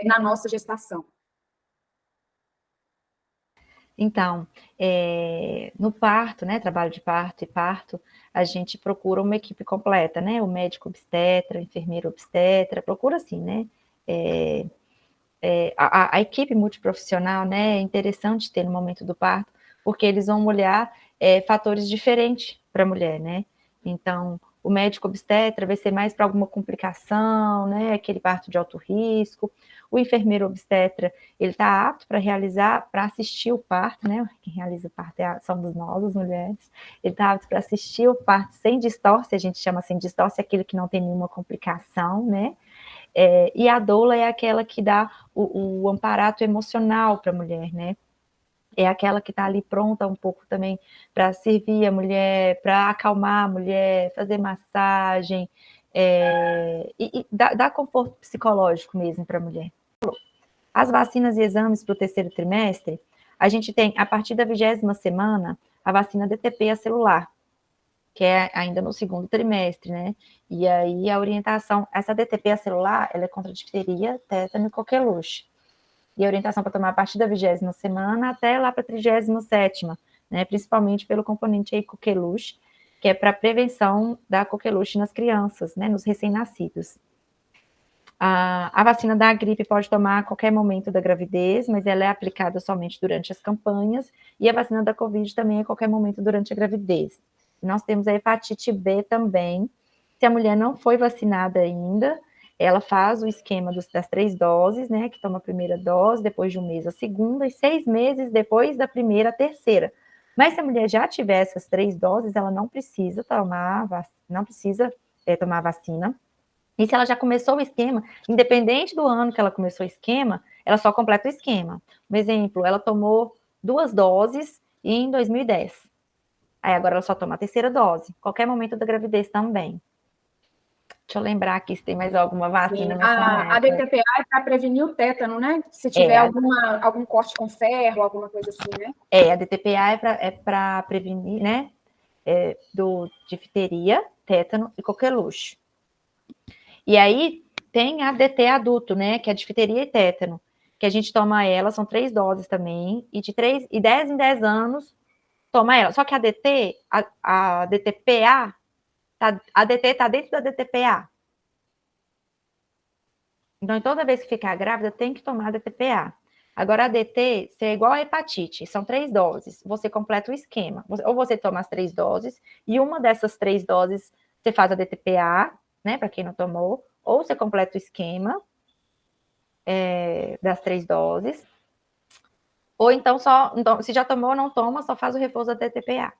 Speaker 3: na nossa gestação?
Speaker 5: Então, no parto, né, trabalho de parto e parto, a gente procura uma equipe completa, né, o médico obstetra, o enfermeiro obstetra, procura assim, né, a equipe multiprofissional, né, é interessante ter no momento do parto, porque eles vão olhar fatores diferentes para a mulher, né, então, o médico obstetra vai ser mais para alguma complicação, né, aquele parto de alto risco. O enfermeiro obstetra, ele está apto para realizar, para assistir o parto, né, quem realiza o parto somos nós, as mulheres. Ele está apto para assistir o parto sem distorce, a gente chama sem distorce aquele que não tem nenhuma complicação, né, e a doula é aquela que dá o amparato emocional para a mulher, né, é aquela que está ali pronta um pouco também para servir a mulher, para acalmar a mulher, fazer massagem, e dar conforto psicológico mesmo para a mulher. As vacinas e exames para o terceiro trimestre, a gente tem, a partir da 20ª semana, a vacina DTP celular, que é ainda no segundo trimestre, né? E aí a orientação, essa DTP celular, ela é contra difteria, tétano e coqueluche. E a orientação para tomar a partir da 20ª semana até lá para a 37ª, né, principalmente pelo componente aí coqueluche, que é para prevenção da coqueluche nas crianças, né, nos recém-nascidos. A vacina da gripe pode tomar a qualquer momento da gravidez, mas ela é aplicada somente durante as campanhas, e a vacina da Covid também a qualquer momento durante a gravidez. E nós temos a hepatite B também, se a mulher não foi vacinada ainda, ela faz o esquema das 3 doses, né, que toma a primeira dose, depois de um mês a segunda, e 6 meses depois da primeira a terceira. Mas se a mulher já tiver essas 3 doses, ela não precisa tomar a vacina. E se ela já começou o esquema, independente do ano que ela começou o esquema, ela só completa o esquema. Um exemplo, ela tomou 2 doses em 2010. Aí agora ela só toma a terceira dose, qualquer momento da gravidez também. Deixa eu lembrar aqui se tem mais alguma vacina.
Speaker 3: A DTPA é para prevenir o tétano, né? Se tiver algum corte com ferro, alguma coisa assim, né?
Speaker 5: A DTPA é para prevenir, né? Do difteria, tétano e coqueluche. E aí tem a DT adulto, né? Que é a difteria e tétano, que a gente toma ela, são 3 doses também, e de 10 em 10 anos toma ela. Só que a DT, a DTPA, a DT está dentro da DTPA. Então, toda vez que ficar grávida, tem que tomar a DTPA. Agora, a DT é igual a hepatite, são 3 doses. Você completa o esquema. Ou você toma as 3 doses, e uma dessas 3 doses você faz a DTPA, né, para quem não tomou, ou você completa o esquema das 3 doses, ou então se já tomou, não toma, só faz o reforço da DTPA.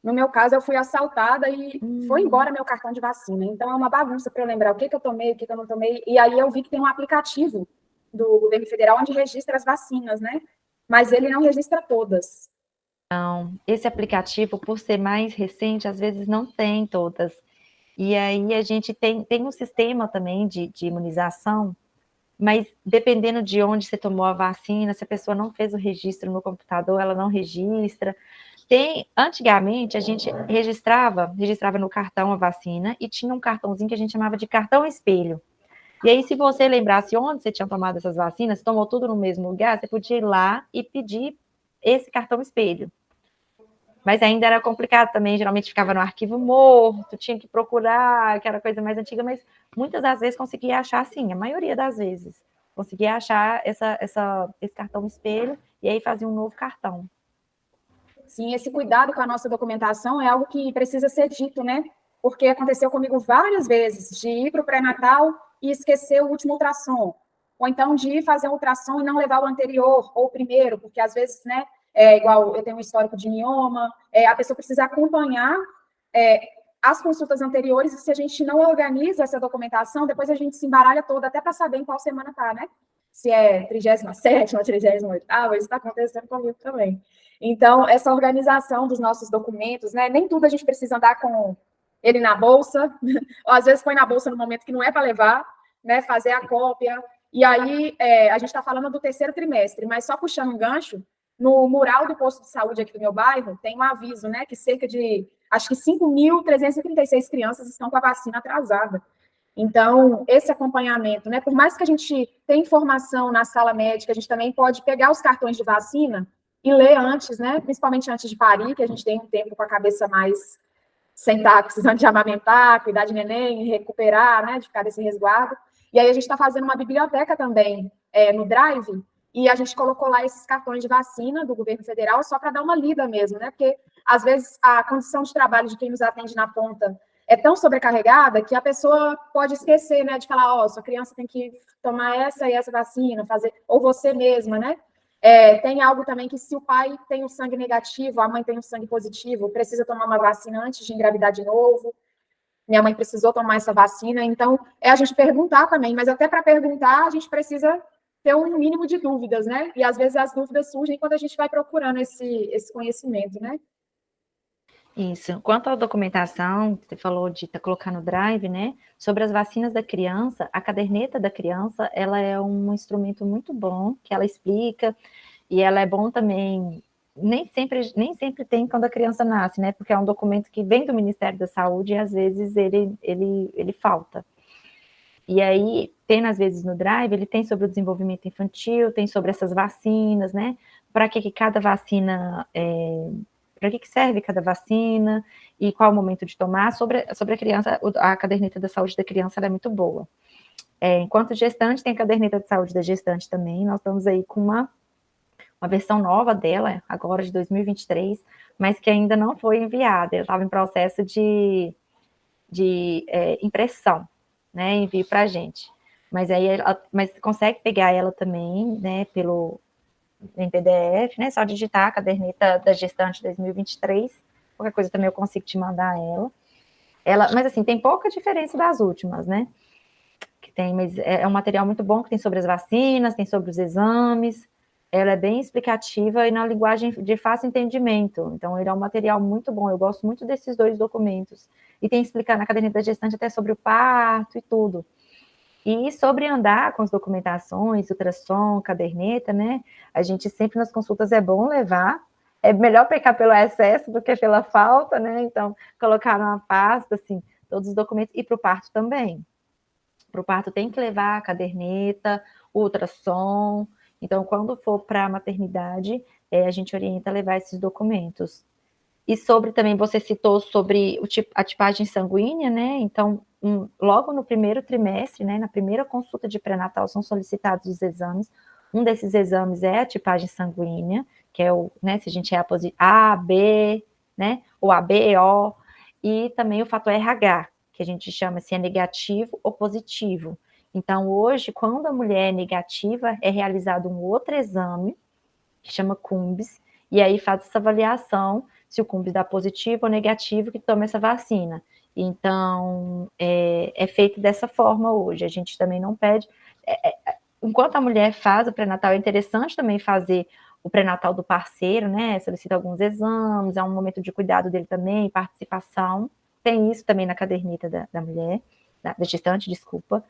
Speaker 3: No meu caso, eu fui assaltada e foi embora meu cartão de vacina. Então, é uma bagunça para eu lembrar o que eu tomei, o que eu não tomei. E aí eu vi que tem um aplicativo do governo federal onde registra as vacinas, né? Mas ele não registra todas.
Speaker 5: Não, esse aplicativo, por ser mais recente, às vezes não tem todas. E aí a gente tem um sistema também de imunização, mas dependendo de onde você tomou a vacina, se a pessoa não fez o registro no computador, ela não registra. Antigamente, a gente registrava no cartão a vacina e tinha um cartãozinho que a gente chamava de cartão espelho. E aí, se você lembrasse onde você tinha tomado essas vacinas, tomou tudo no mesmo lugar, você podia ir lá e pedir esse cartão espelho. Mas ainda era complicado também, geralmente ficava no arquivo morto, tinha que procurar, aquela coisa mais antiga, mas muitas das vezes conseguia achar, sim, a maioria das vezes, conseguia achar esse cartão espelho e aí fazia um novo cartão.
Speaker 3: Sim, esse cuidado com a nossa documentação é algo que precisa ser dito, né? Porque aconteceu comigo várias vezes, de ir para o pré-natal e esquecer o último ultrassom.
Speaker 6: ou então de fazer um ultrassom e não levar o anterior ou o primeiro, porque às vezes, né, igual eu tenho um histórico de mioma, a pessoa precisa acompanhar as consultas anteriores, e se a gente não organiza essa documentação, depois a gente se embaralha toda, até para saber em qual semana está, né? Se é 37ª, 38ª, isso está acontecendo comigo também. Então, essa organização dos nossos documentos, né? Nem tudo a gente precisa andar com ele na bolsa, ou às vezes põe na bolsa no momento que não é para levar, né? Fazer a cópia. E aí, a gente está falando do 3º trimestre, mas só puxando um gancho, no mural do posto de saúde aqui do meu bairro, tem um aviso, né? Que cerca de, acho que 5.336 crianças estão com a vacina atrasada. Então, esse acompanhamento, né? Por mais que a gente tenha informação na sala médica, a gente também pode pegar os cartões de vacina e ler antes, né? Principalmente antes de parir, que a gente tem um tempo com a cabeça mais sem estar precisando de amamentar, cuidar de neném, recuperar, né? De ficar desse resguardo. E aí a gente está fazendo uma biblioteca também no Drive, e a gente colocou lá esses cartões de vacina do governo federal só para dar uma lida mesmo, né? Porque às vezes a condição de trabalho de quem nos atende na ponta é tão sobrecarregada que a pessoa pode esquecer, né, de falar, ó, sua criança tem que tomar essa e essa vacina, fazer, ou você mesma, né? Tem algo também que se o pai tem o sangue negativo, a mãe tem o sangue positivo, precisa tomar uma vacina antes de engravidar de novo. Minha mãe precisou tomar essa vacina, então a gente perguntar também, mas até para perguntar a gente precisa ter um mínimo de dúvidas, né? E às vezes as dúvidas surgem quando a gente vai procurando esse conhecimento, né?
Speaker 5: Isso. Quanto à documentação, você falou de colocar no Drive, né? Sobre as vacinas da criança, a caderneta da criança, ela é um instrumento muito bom, que ela explica, e ela é bom também, nem sempre tem quando a criança nasce, né? Porque é um documento que vem do Ministério da Saúde e às vezes ele falta. E aí, tem às vezes no Drive, ele tem sobre o desenvolvimento infantil, tem sobre essas vacinas, né? Para que cada vacina... para que serve cada vacina e qual o momento de tomar. Sobre a criança, a caderneta da saúde da criança ela é muito boa. Enquanto gestante, tem a caderneta de saúde da gestante também. Nós estamos aí com uma versão nova dela, agora de 2023, mas que ainda não foi enviada. Ela estava em processo de impressão, né? Envio para a gente. Mas aí, mas consegue pegar ela também, né? Em PDF, né? Só digitar a caderneta da gestante 2023. Qualquer coisa também eu consigo te mandar ela. Mas assim, tem pouca diferença das últimas, né? Mas é um material muito bom que tem sobre as vacinas, tem sobre os exames. Ela é bem explicativa e na linguagem de fácil entendimento. Então, ele é um material muito bom. Eu gosto muito desses 2 documentos. E tem explicar na caderneta da gestante até sobre o parto e tudo. E sobre andar com as documentações, ultrassom, caderneta, né? A gente sempre nas consultas é bom levar. É melhor pecar pelo excesso do que pela falta, né? Então, colocar numa pasta, assim, todos os documentos. E para o parto também. Para o parto tem que levar a caderneta, ultrassom. Então, quando for para a maternidade, a gente orienta a levar esses documentos. E sobre também, você citou sobre a tipagem sanguínea, né? Então, logo no 1º trimestre, né? Na primeira consulta de pré-natal, são solicitados os exames. Um desses exames é a tipagem sanguínea, que é né? Se a gente é A, B, né? Ou AB, O. E também o fator RH, que a gente chama se é negativo ou positivo. Então, hoje, quando a mulher é negativa, é realizado um outro exame, que chama CUMBS, e aí faz essa avaliação, se o CUMBS dá positivo ou negativo, que toma essa vacina. Então, é feito dessa forma hoje. A gente também não pede... enquanto a mulher faz o pré-natal, é interessante também fazer o pré-natal do parceiro, né? Solicita alguns exames, é um momento de cuidado dele também, participação. Tem isso também na caderneta da mulher, da gestante, desculpa.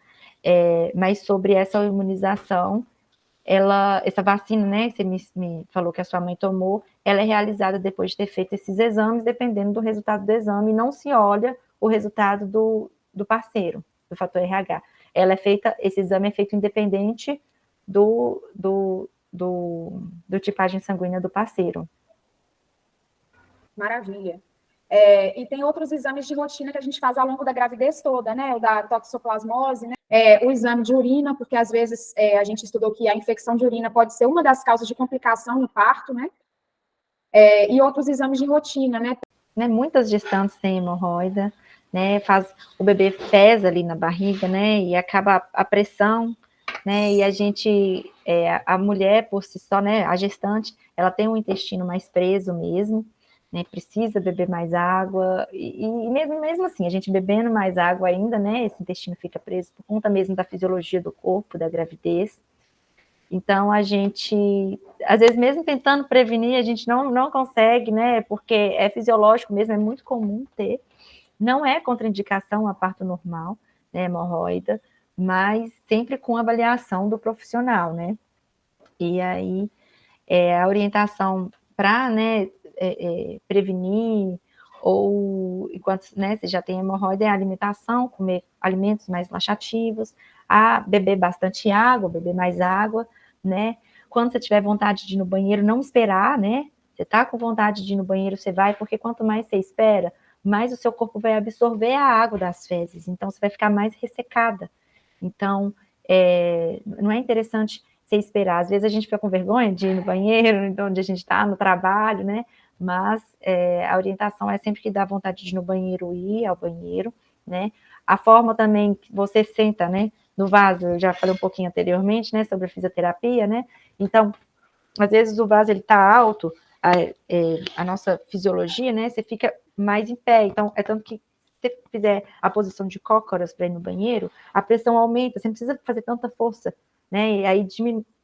Speaker 5: Mas sobre essa imunização, essa vacina, né, que você me falou que a sua mãe tomou, ela é realizada depois de ter feito esses exames, dependendo do resultado do exame, não se olha o resultado do parceiro, do fator RH. Esse exame é feito independente do tipagem sanguínea do parceiro.
Speaker 6: Maravilha. E tem outros exames de rotina que a gente faz ao longo da gravidez toda, né? O da toxoplasmose, né? O exame de urina, porque às vezes a gente estudou que a infecção de urina pode ser uma das causas de complicação no parto, né? E outros exames de rotina, né?
Speaker 5: Muitas gestantes têm hemorroida, né? O bebê pesa ali na barriga, né? E acaba a pressão, né? E a mulher por si só, né? A gestante, ela tem um intestino mais preso mesmo, né? Precisa beber mais água, e mesmo assim, a gente bebendo mais água ainda, né? Esse intestino fica preso por conta mesmo da fisiologia do corpo, da gravidez. Então, a gente, às vezes, mesmo tentando prevenir, a gente não consegue, né? Porque é fisiológico mesmo, é muito comum ter. Não é contraindicação a parto normal, né? Hemorroida, mas sempre com avaliação do profissional, né? E aí, a orientação para, né, prevenir, ou enquanto, né, você já tem hemorroida, é a alimentação, comer alimentos mais laxativos, a beber bastante água, beber mais água, né? Quando você tiver vontade de ir no banheiro, não esperar, né? Você tá com vontade de ir no banheiro, você vai, porque quanto mais você espera, mais o seu corpo vai absorver a água das fezes, então você vai ficar mais ressecada. Então, não é interessante você esperar. Às vezes a gente fica com vergonha de ir no banheiro, então, onde a gente está, no trabalho, né? Mas a orientação é sempre que dá vontade de ir no banheiro, ir ao banheiro, né? A forma também que você senta, né? No vaso, eu já falei um pouquinho anteriormente, né? Sobre a fisioterapia, né? Então, às vezes o vaso ele está alto, a nossa fisiologia, né? Você fica mais em pé. Então, é tanto que se você fizer a posição de cócoras para ir no banheiro, a pressão aumenta, você não precisa fazer tanta força, né? E aí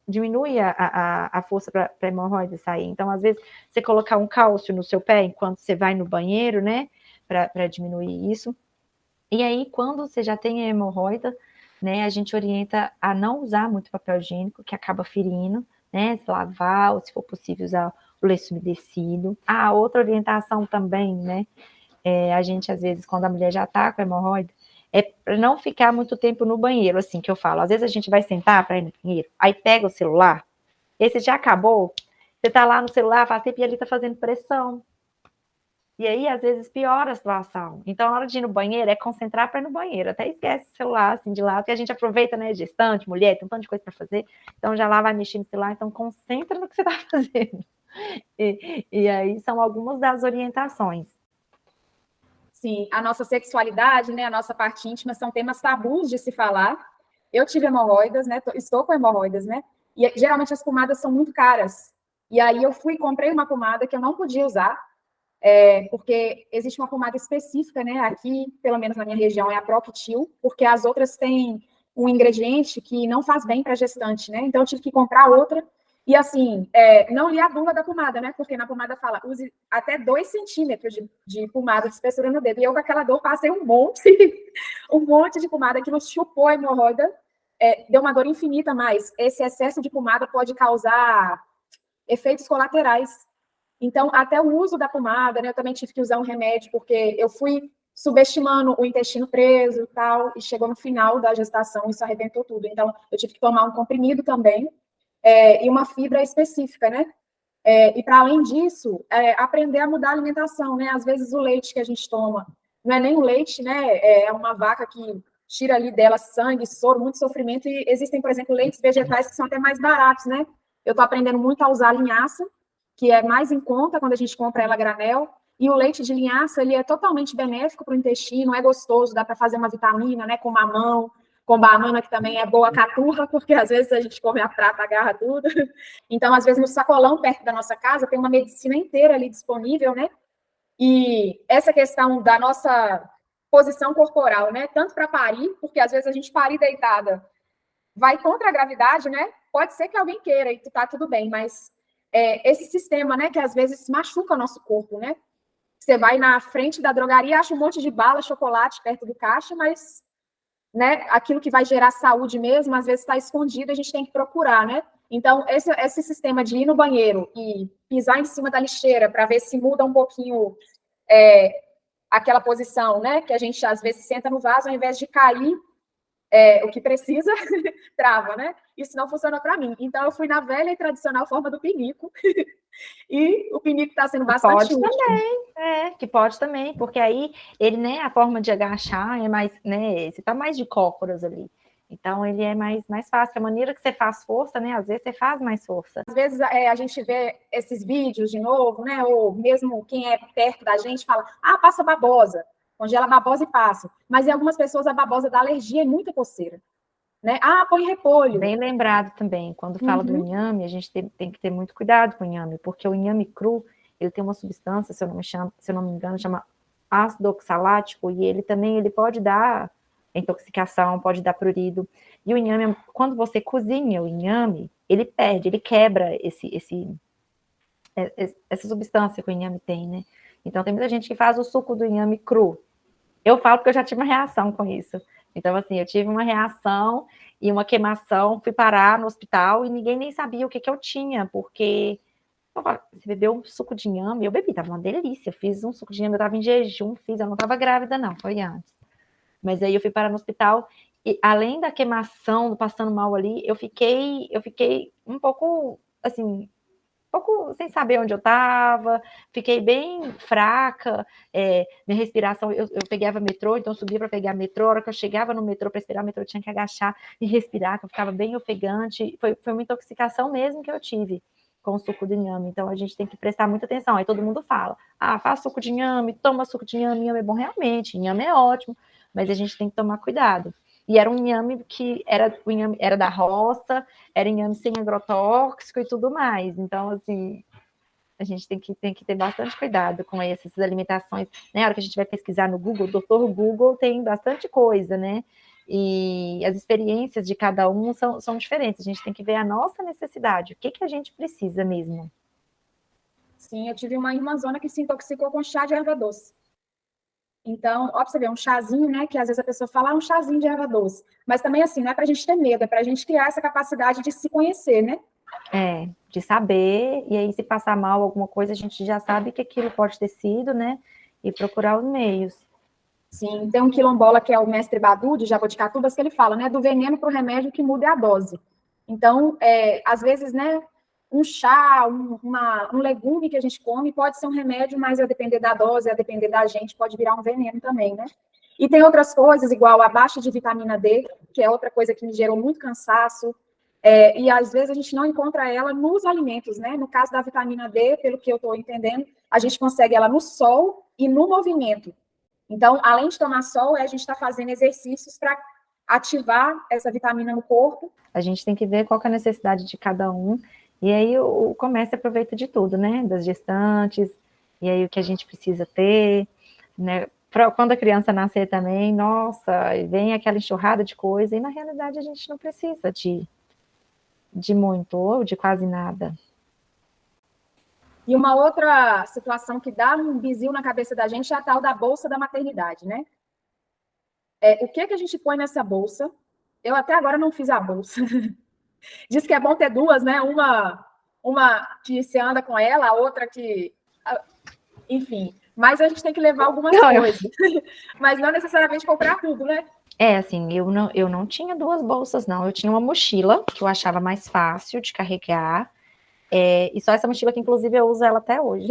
Speaker 5: diminui a força para a hemorroida sair. Então, às vezes, você colocar um cálcio no seu pé enquanto você vai no banheiro, né? Para diminuir isso. E aí, quando você já tem a hemorroida, né? A gente orienta a não usar muito papel higiênico, que acaba ferindo, né? Se lavar, ou se for possível, usar o lenço umedecido. A outra orientação também, né? A gente, às vezes, quando a mulher já tá com hemorroida, é para não ficar muito tempo no banheiro, assim, que eu falo. Às vezes a gente vai sentar para ir no banheiro, aí pega o celular, esse já acabou, você tá lá no celular, faz tempo e ele tá fazendo pressão. E aí, às vezes, piora a situação. Então, na hora de ir no banheiro, é concentrar para ir no banheiro. Até esquece o celular, assim, de lado, que a gente aproveita, né, gestante, mulher, tem um tanto de coisa para fazer. Então, já lá vai mexer no celular, então concentra no que você tá fazendo. E aí, são algumas das orientações.
Speaker 6: Sim, a nossa sexualidade, né, a nossa parte íntima são temas tabus de se falar. Eu tive hemorroidas, né, estou com hemorroidas, né, e geralmente as pomadas são muito caras. E aí eu fui e comprei uma pomada que eu não podia usar, porque existe uma pomada específica, né, aqui, pelo menos na minha região, é a Proctil, porque as outras têm um ingrediente que não faz bem para a gestante, né, então eu tive que comprar outra. E assim, não li a bula da pomada, né? Porque na pomada fala, use até 2 centímetros de pomada de espessura no dedo. E eu, com aquela dor, passei um monte, um monte de pomada, aquilo chupou a hemorroida, deu uma dor infinita, mas esse excesso de pomada pode causar efeitos colaterais. Então, até o uso da pomada, né? Eu também tive que usar um remédio, porque eu fui subestimando o intestino preso e tal, e chegou no final da gestação, isso arrebentou tudo. Então, eu tive que tomar um comprimido também, e uma fibra específica, né? E para além disso, aprender a mudar a alimentação, né? Às vezes o leite que a gente toma não é nem o leite, né? É uma vaca que tira ali dela sangue, soro, muito sofrimento, e existem, por exemplo, leites vegetais que são até mais baratos, né? Eu estou aprendendo muito a usar a linhaça, que é mais em conta quando a gente compra ela a granel, e o leite de linhaça, ele é totalmente benéfico para o intestino, é gostoso, dá para fazer uma vitamina, né? Com mamão, com banana, que também é boa caturra, porque às vezes a gente come a prata, agarra tudo. Então, às vezes, no sacolão perto da nossa casa, tem uma medicina inteira ali disponível, né? E essa questão da nossa posição corporal, né? Tanto para parir, porque às vezes a gente parir deitada vai contra a gravidade, né? Pode ser que alguém queira e tá tudo bem, mas esse sistema, né? Que às vezes machuca o nosso corpo, né? Você vai na frente da drogaria, acha um monte de bala, chocolate perto do caixa, mas né, aquilo que vai gerar saúde mesmo, às vezes está escondido, a gente tem que procurar, né? Então, esse sistema de ir no banheiro e pisar em cima da lixeira para ver se muda um pouquinho aquela posição, né? Que a gente, às vezes, senta no vaso, ao invés de cair o que precisa, trava, né? Isso não funciona para mim. Então, eu fui na velha e tradicional forma do pinico, e o pinico está sendo bastante útil.
Speaker 5: Que pode também, porque aí ele, né, a forma de agachar é mais, né, você tá mais de cócoras ali. Então, ele é mais fácil. A maneira que você faz força, né, às vezes você faz mais força.
Speaker 6: Às vezes a gente vê esses vídeos de novo, né, ou mesmo quem é perto da gente fala, passa babosa, congela a babosa e passa. Mas em algumas pessoas a babosa dá alergia e muita coceira. né? Ah, põe repolho.
Speaker 5: Bem lembrado também, quando fala do inhame, a gente tem que ter muito cuidado com o inhame, porque o inhame cru, ele tem uma substância, se eu não me engano, chama ácido oxalático, e ele pode dar intoxicação, pode dar prurido. E o inhame, quando você cozinha o inhame, ele quebra essa substância que o inhame tem, né? Então tem muita gente que faz o suco do inhame cru. Eu falo porque eu já tive uma reação com isso. Então, assim, eu tive uma reação e uma queimação, fui parar no hospital e ninguém nem sabia o que eu tinha, porque você bebeu um suco de inhame? Eu bebi, tava uma delícia. Eu fiz um suco de inhame, eu tava em jejum, eu não tava grávida, não, foi antes. Mas aí eu fui parar no hospital e além da queimação, passando mal ali, eu fiquei um pouco, assim, pouco sem saber onde eu estava, fiquei bem fraca, minha respiração, eu pegava metrô, então eu subia para pegar metrô, a hora que eu chegava no metrô para esperar o metrô, eu tinha que agachar e respirar, que eu ficava bem ofegante, foi uma intoxicação mesmo que eu tive com o suco de inhame, então a gente tem que prestar muita atenção, aí todo mundo fala, faz suco de inhame, toma suco de inhame, inhame é bom realmente, inhame é ótimo, mas a gente tem que tomar cuidado. E era um inhame o inhame era da roça, era inhame sem agrotóxico e tudo mais. Então, assim, a gente tem que ter bastante cuidado com essas alimentações. Né? A hora que a gente vai pesquisar no Google, o doutor Google tem bastante coisa, né? E as experiências de cada um são diferentes. A gente tem que ver a nossa necessidade, o que a gente precisa mesmo.
Speaker 6: Sim, eu tive uma irmãzona que se intoxicou com chá de erva doce. Então, ó, pra você ver, um chazinho, né? Que às vezes a pessoa fala, um chazinho de erva doce. Mas também, assim, não é pra gente ter medo, é pra gente criar essa capacidade de se conhecer, né?
Speaker 5: De saber, e aí se passar mal alguma coisa, a gente já sabe que aquilo pode ter sido, né? E procurar os meios.
Speaker 6: Sim, tem um quilombola que é o mestre Badu, de Jaboticatubas, que ele fala, né? Do veneno para o remédio que muda a dose. Então, às vezes, né? Um chá, um legume que a gente come pode ser um remédio, mas a depender da dose, a depender da gente, pode virar um veneno também, né? E tem outras coisas, igual a baixa de vitamina D, que é outra coisa que me gerou muito cansaço, e às vezes a gente não encontra ela nos alimentos, né? No caso da vitamina D, pelo que eu estou entendendo, a gente consegue ela no sol e no movimento. Então, além de tomar sol, a gente está fazendo exercícios para ativar essa vitamina no corpo.
Speaker 5: A gente tem que ver qual que é a necessidade de cada um, e aí o comércio aproveita de tudo, né? Das gestantes, e aí o que a gente precisa ter, né? Quando a criança nascer também, nossa, vem aquela enxurrada de coisa, e na realidade a gente não precisa de muito, ou de quase nada.
Speaker 6: E uma outra situação que dá um bizil na cabeça da gente é a tal da bolsa da maternidade, né? O que a gente põe nessa bolsa? Eu até agora não fiz a bolsa. Diz que é bom ter duas, né? Uma que se anda com ela, a outra que... Enfim, mas a gente tem que levar algumas coisas. Mas não necessariamente comprar tudo, né?
Speaker 5: Assim, eu não tinha duas bolsas, não. Eu tinha uma mochila, que eu achava mais fácil de carregar, e só essa mochila que, inclusive, eu uso ela até hoje.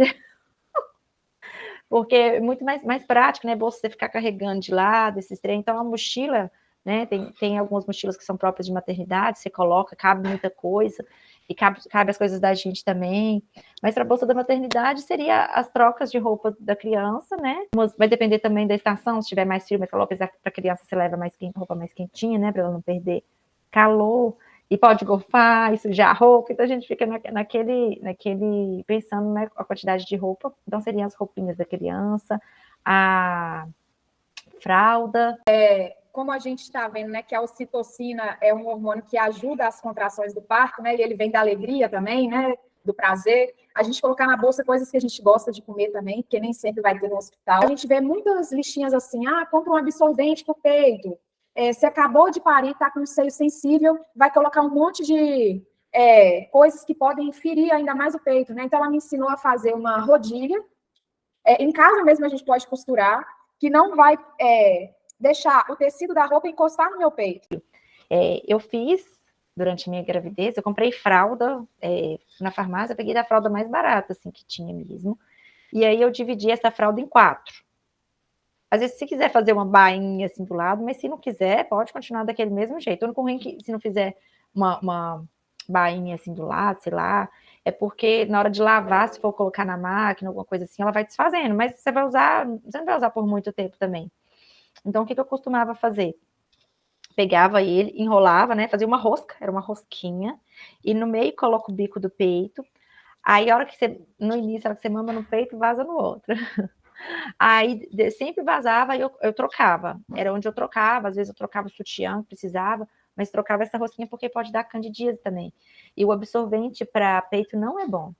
Speaker 5: Porque é muito mais prático, né? Bolsa você ficar carregando de lado, esses trem. Então, a mochila, né? Tem algumas mochilas que são próprias de maternidade, você coloca, cabe muita coisa, e cabe as coisas da gente também. Mas para a bolsa da maternidade seria as trocas de roupa da criança, né? Vai depender também da estação, se tiver mais frio, mais calor, apesar que para a criança você leva roupa mais quentinha, né? Para ela não perder calor. E pode golfar e sujar a roupa, então a gente fica naquele pensando, né, a quantidade de roupa, então seriam as roupinhas da criança, a fralda.
Speaker 6: Como a gente está vendo, né, que a ocitocina é um hormônio que ajuda as contrações do parto, né, e ele vem da alegria também, né, do prazer, a gente colocar na bolsa coisas que a gente gosta de comer também, porque nem sempre vai ter no hospital. A gente vê muitas listinhas assim, compra um absorvente para o peito, se acabou de parir, está com um seio sensível, vai colocar um monte de coisas que podem ferir ainda mais o peito, né? Então, ela me ensinou a fazer uma rodilha. Em casa mesmo a gente pode costurar, que não vai deixar o tecido da roupa encostar no meu peito.
Speaker 5: Eu fiz, durante a minha gravidez, eu comprei fralda na farmácia, eu peguei da fralda mais barata, assim, que tinha mesmo, e aí eu dividi essa fralda em 4. Às vezes, se quiser fazer uma bainha assim do lado, mas se não quiser, pode continuar daquele mesmo jeito. O único ruim que, se não fizer uma bainha assim do lado, sei lá, é porque na hora de lavar, se for colocar na máquina, alguma coisa assim, ela vai desfazendo, mas você não vai usar por muito tempo também. Então, o que eu costumava fazer? pegava ele, enrolava, né? Fazia uma rosca, era uma rosquinha, e no meio coloca o bico do peito. Aí, a hora que você, no início, a hora que você mama no peito, vaza no outro. Aí sempre vazava e eu trocava. Era onde eu trocava, às vezes eu trocava o sutiã, precisava, mas trocava essa rosquinha porque pode dar candidíase também. E o absorvente para peito não é bom.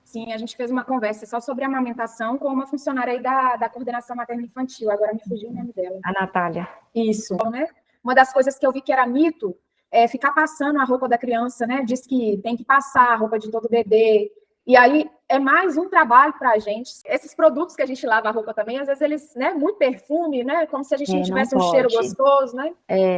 Speaker 6: Sim, a gente fez uma conversa só sobre amamentação com uma funcionária aí da coordenação materno-infantil, agora me fugiu o nome dela.
Speaker 5: A Natália.
Speaker 6: Isso, né? Uma das coisas que eu vi que era mito é ficar passando a roupa da criança, né? Diz que tem que passar a roupa de todo bebê. E aí é mais um trabalho para a gente. Esses produtos que a gente lava a roupa também, às vezes eles, né? Muito perfume, né? Como se a gente não tivesse um cheiro gostoso, né?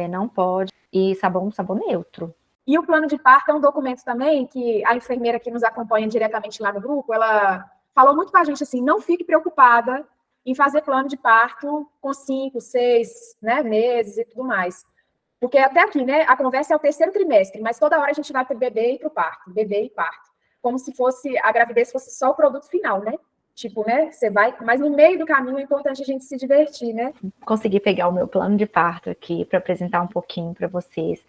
Speaker 5: Não pode. E sabão neutro.
Speaker 6: E o plano de parto é um documento também que a enfermeira que nos acompanha diretamente lá no grupo, ela falou muito com a gente assim, não fique preocupada em fazer plano de parto com 5, 6, né, meses e tudo mais. Porque até aqui, né, a conversa é o 3º trimestre, mas toda hora a gente vai para o bebê e para o parto, bebê e parto. Como se fosse, a gravidez fosse só o produto final, né? Tipo, né, você vai, mas no meio do caminho é importante a gente se divertir, né?
Speaker 5: Consegui pegar o meu plano de parto aqui para apresentar um pouquinho para vocês.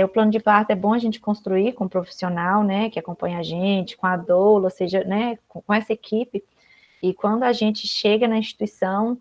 Speaker 5: O plano de parto é bom a gente construir com um profissional, né, que acompanha a gente, com a doula, ou seja, né, com essa equipe. E quando a gente chega na instituição,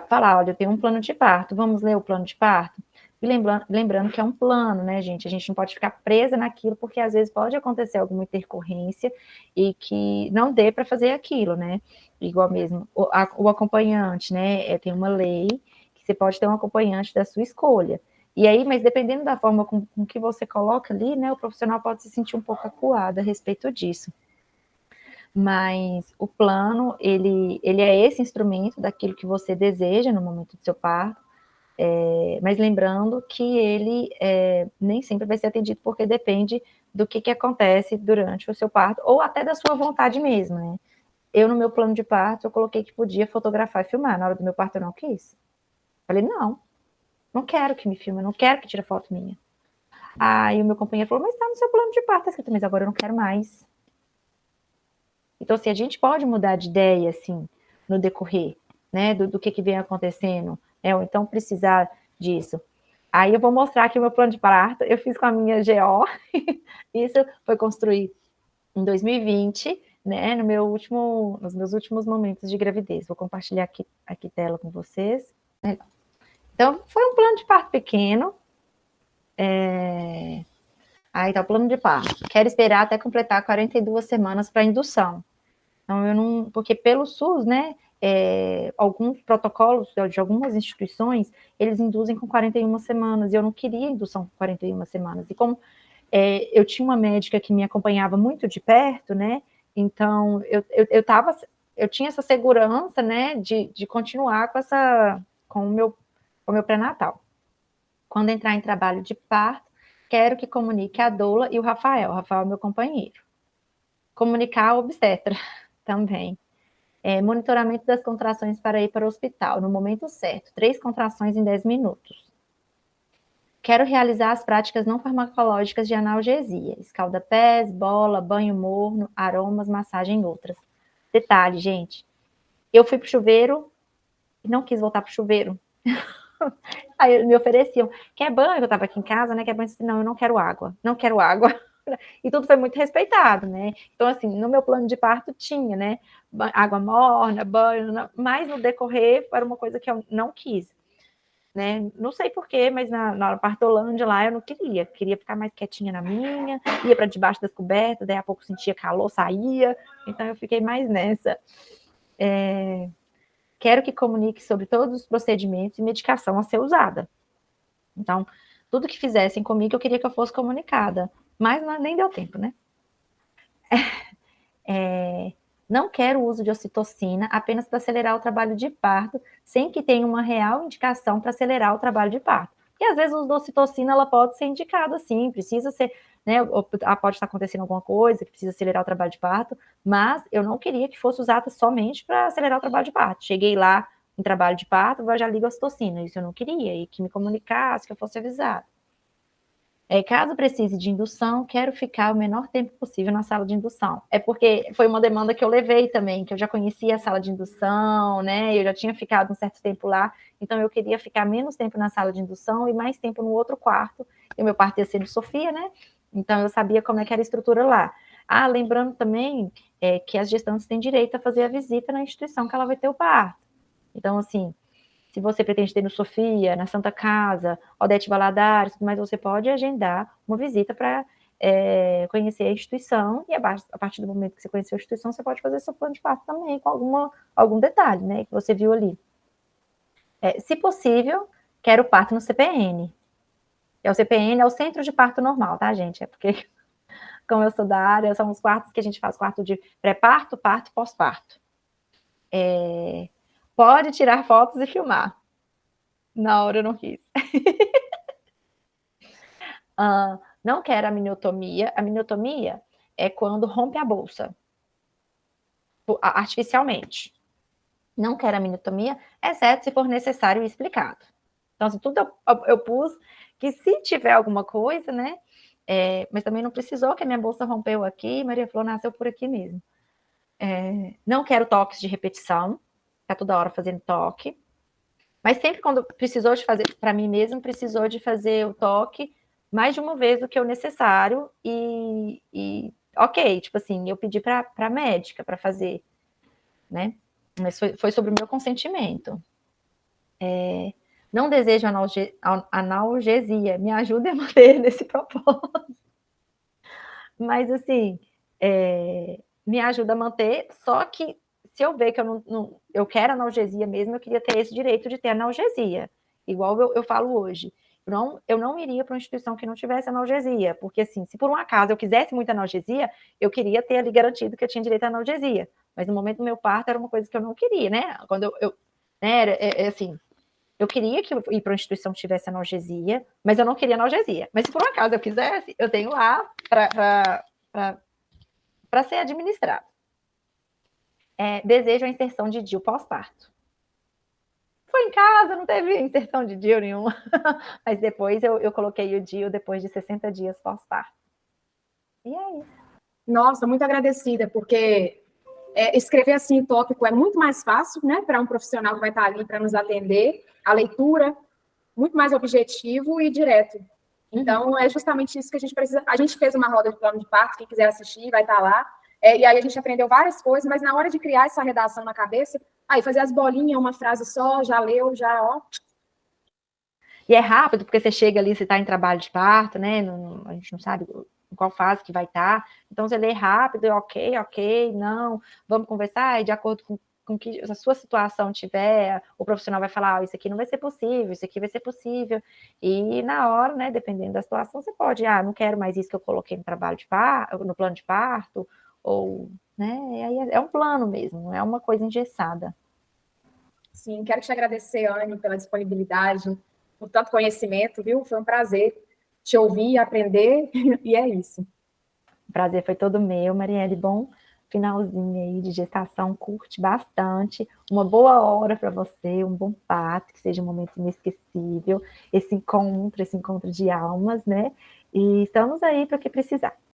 Speaker 5: falar, olha, eu tenho um plano de parto, vamos ler o plano de parto? E lembrando que é um plano, né, gente? A gente não pode ficar presa naquilo, porque às vezes pode acontecer alguma intercorrência e que não dê para fazer aquilo, né? Igual mesmo, o acompanhante, né? Tem uma lei que você pode ter um acompanhante da sua escolha. E aí, mas dependendo da forma com que você coloca ali, né, o profissional pode se sentir um pouco acuado a respeito disso. Mas o plano, ele é esse instrumento daquilo que você deseja no momento do seu parto, mas lembrando que ele nem sempre vai ser atendido, porque depende do que acontece durante o seu parto, ou até da sua vontade mesmo, né? Eu, no meu plano de parto, eu coloquei que podia fotografar e filmar. Na hora do meu parto, eu não quis. Falei, não quero que me filme, eu não quero que tire foto minha. Aí o meu companheiro falou, mas tá no seu plano de parto, escrito, mas agora eu não quero mais. Então, assim, a gente pode mudar de ideia, assim, no decorrer, né, do que vem acontecendo, né, ou então precisar disso. Aí eu vou mostrar aqui o meu plano de parto, eu fiz com a minha GO, isso foi construído em 2020, né, nos meus últimos momentos de gravidez. Vou compartilhar aqui tela com vocês. Então, foi um plano de parto pequeno. Aí tá o plano de parto. Quero esperar até completar 42 semanas para indução. Então, eu não... Porque pelo SUS, né, alguns protocolos de algumas instituições, eles induzem com 41 semanas, e eu não queria indução com 41 semanas. E como eu tinha uma médica que me acompanhava muito de perto, né, então eu tinha essa segurança, né, de continuar com o meu pré-natal. Quando entrar em trabalho de parto, quero que comunique a doula e o Rafael é meu companheiro. Comunicar a obstetra também. Monitoramento das contrações para ir para o hospital, no momento certo, 3 contrações em 10 minutos. Quero realizar as práticas não farmacológicas de analgesia, escalda-pés, bola, banho morno, aromas, massagem e outras. Detalhe, gente, eu fui pro chuveiro e não quis voltar pro chuveiro. Aí me ofereciam, quer banho? Eu tava aqui em casa, né? Quer banho? Eu disse, não, eu não quero água. E tudo foi muito respeitado, né? Então, assim, no meu plano de parto tinha, né? Água morna, banho, mas no decorrer era uma coisa que eu não quis, né? Não sei porquê, mas na partolândia lá eu não queria ficar mais quietinha na minha, ia para debaixo das cobertas, daí a pouco sentia calor, saía, então eu fiquei mais nessa. Quero que comunique sobre todos os procedimentos e medicação a ser usada. Então, tudo que fizessem comigo, eu queria que eu fosse comunicada, mas nem deu tempo, né? Não quero o uso de ocitocina apenas para acelerar o trabalho de parto, sem que tenha uma real indicação para acelerar o trabalho de parto. E às vezes o uso da ocitocina ela pode ser indicado assim, precisa ser, né? Pode estar acontecendo alguma coisa que precisa acelerar o trabalho de parto, mas eu não queria que fosse usada somente para acelerar o trabalho de parto. Cheguei lá em trabalho de parto, eu já ligo a ocitocina, isso eu não queria, e que me comunicasse, que eu fosse avisada. Caso precise de indução, quero ficar o menor tempo possível na sala de indução. É porque foi uma demanda que eu levei também, que eu já conhecia a sala de indução, né? Eu já tinha ficado um certo tempo lá, então eu queria ficar menos tempo na sala de indução e mais tempo no outro quarto. E o meu quarto ia ser de Sofia, né? Então eu sabia como é que era a estrutura lá. Lembrando também que as gestantes têm direito a fazer a visita na instituição que ela vai ter o parto. Então, assim, se você pretende ter no Sofia, na Santa Casa, Odete Valadares, mas você pode agendar uma visita para conhecer a instituição, e a partir do momento que você conheceu a instituição, você pode fazer seu plano de parto também, com algum detalhe, né, que você viu ali. Se possível, quero parto no CPN. O CPN é o Centro de Parto Normal, tá, gente? É porque, como eu sou da área, são os quartos que a gente faz, quarto de pré-parto, parto e pós-parto. Pode tirar fotos e filmar. Na hora eu não quis. Não quero a miniotomia. A miniotomia é quando rompe a bolsa artificialmente. Não quero a miniotomia, exceto se for necessário e explicado. Então, assim, tudo eu pus que se tiver alguma coisa, né? Mas também não precisou, que a minha bolsa rompeu aqui, Maria Flor nasceu por aqui mesmo. Não quero toques de repetição, ficar toda hora fazendo toque. Mas sempre quando precisou de fazer, para mim mesmo, precisou de fazer o toque mais de uma vez do que o necessário ok, tipo assim, eu pedi para a médica para fazer, né? Mas foi sobre o meu consentimento. Não desejo analgesia, me ajuda a manter nesse propósito. Mas, assim, me ajuda a manter, só que se eu ver que eu quero analgesia mesmo, eu queria ter esse direito de ter analgesia, igual eu falo hoje. Eu não iria para uma instituição que não tivesse analgesia, porque, assim, se por um acaso eu quisesse muita analgesia, eu queria ter ali garantido que eu tinha direito à analgesia. Mas no momento do meu parto era uma coisa que eu não queria, né? Quando né, assim, eu queria que ir para uma instituição que tivesse analgesia, mas eu não queria analgesia. Mas se por um acaso eu quisesse, eu tenho lá para ser administrado. Desejo a inserção de DIU pós-parto. Foi em casa, não teve inserção de DIU nenhuma, mas depois eu coloquei o DIU depois de 60 dias pós-parto. E é isso.
Speaker 6: Nossa, muito agradecida, porque escrever assim em tópico é muito mais fácil, né, para um profissional que vai estar ali para nos atender. A leitura, muito mais objetivo e direto. Então, é justamente isso que a gente precisa. A gente fez uma roda de plano de parto, quem quiser assistir vai estar lá. E aí a gente aprendeu várias coisas, mas na hora de criar essa redação na cabeça, aí fazer as bolinhas, uma frase só, já leu, já, ó.
Speaker 5: E é rápido, porque você chega ali, você está em trabalho de parto, né? A gente não sabe em qual fase que vai estar. Então, você lê rápido, ok, não, vamos conversar, e de acordo com que a sua situação tiver, o profissional vai falar, isso aqui não vai ser possível, isso aqui vai ser possível. E na hora, né, dependendo da situação, você pode, não quero mais isso que eu coloquei no trabalho de parto, no plano de parto, ou, né, aí é um plano mesmo, não é uma coisa engessada.
Speaker 6: Sim, quero te agradecer, Anne, pela disponibilidade, por tanto conhecimento, viu? Foi um prazer te ouvir, aprender, e é isso.
Speaker 5: O prazer foi todo meu, Marielle. Bom finalzinho aí de gestação, curte bastante. Uma boa hora para você, um bom parto, que seja um momento inesquecível. Esse encontro de almas, né? E estamos aí para o que precisar.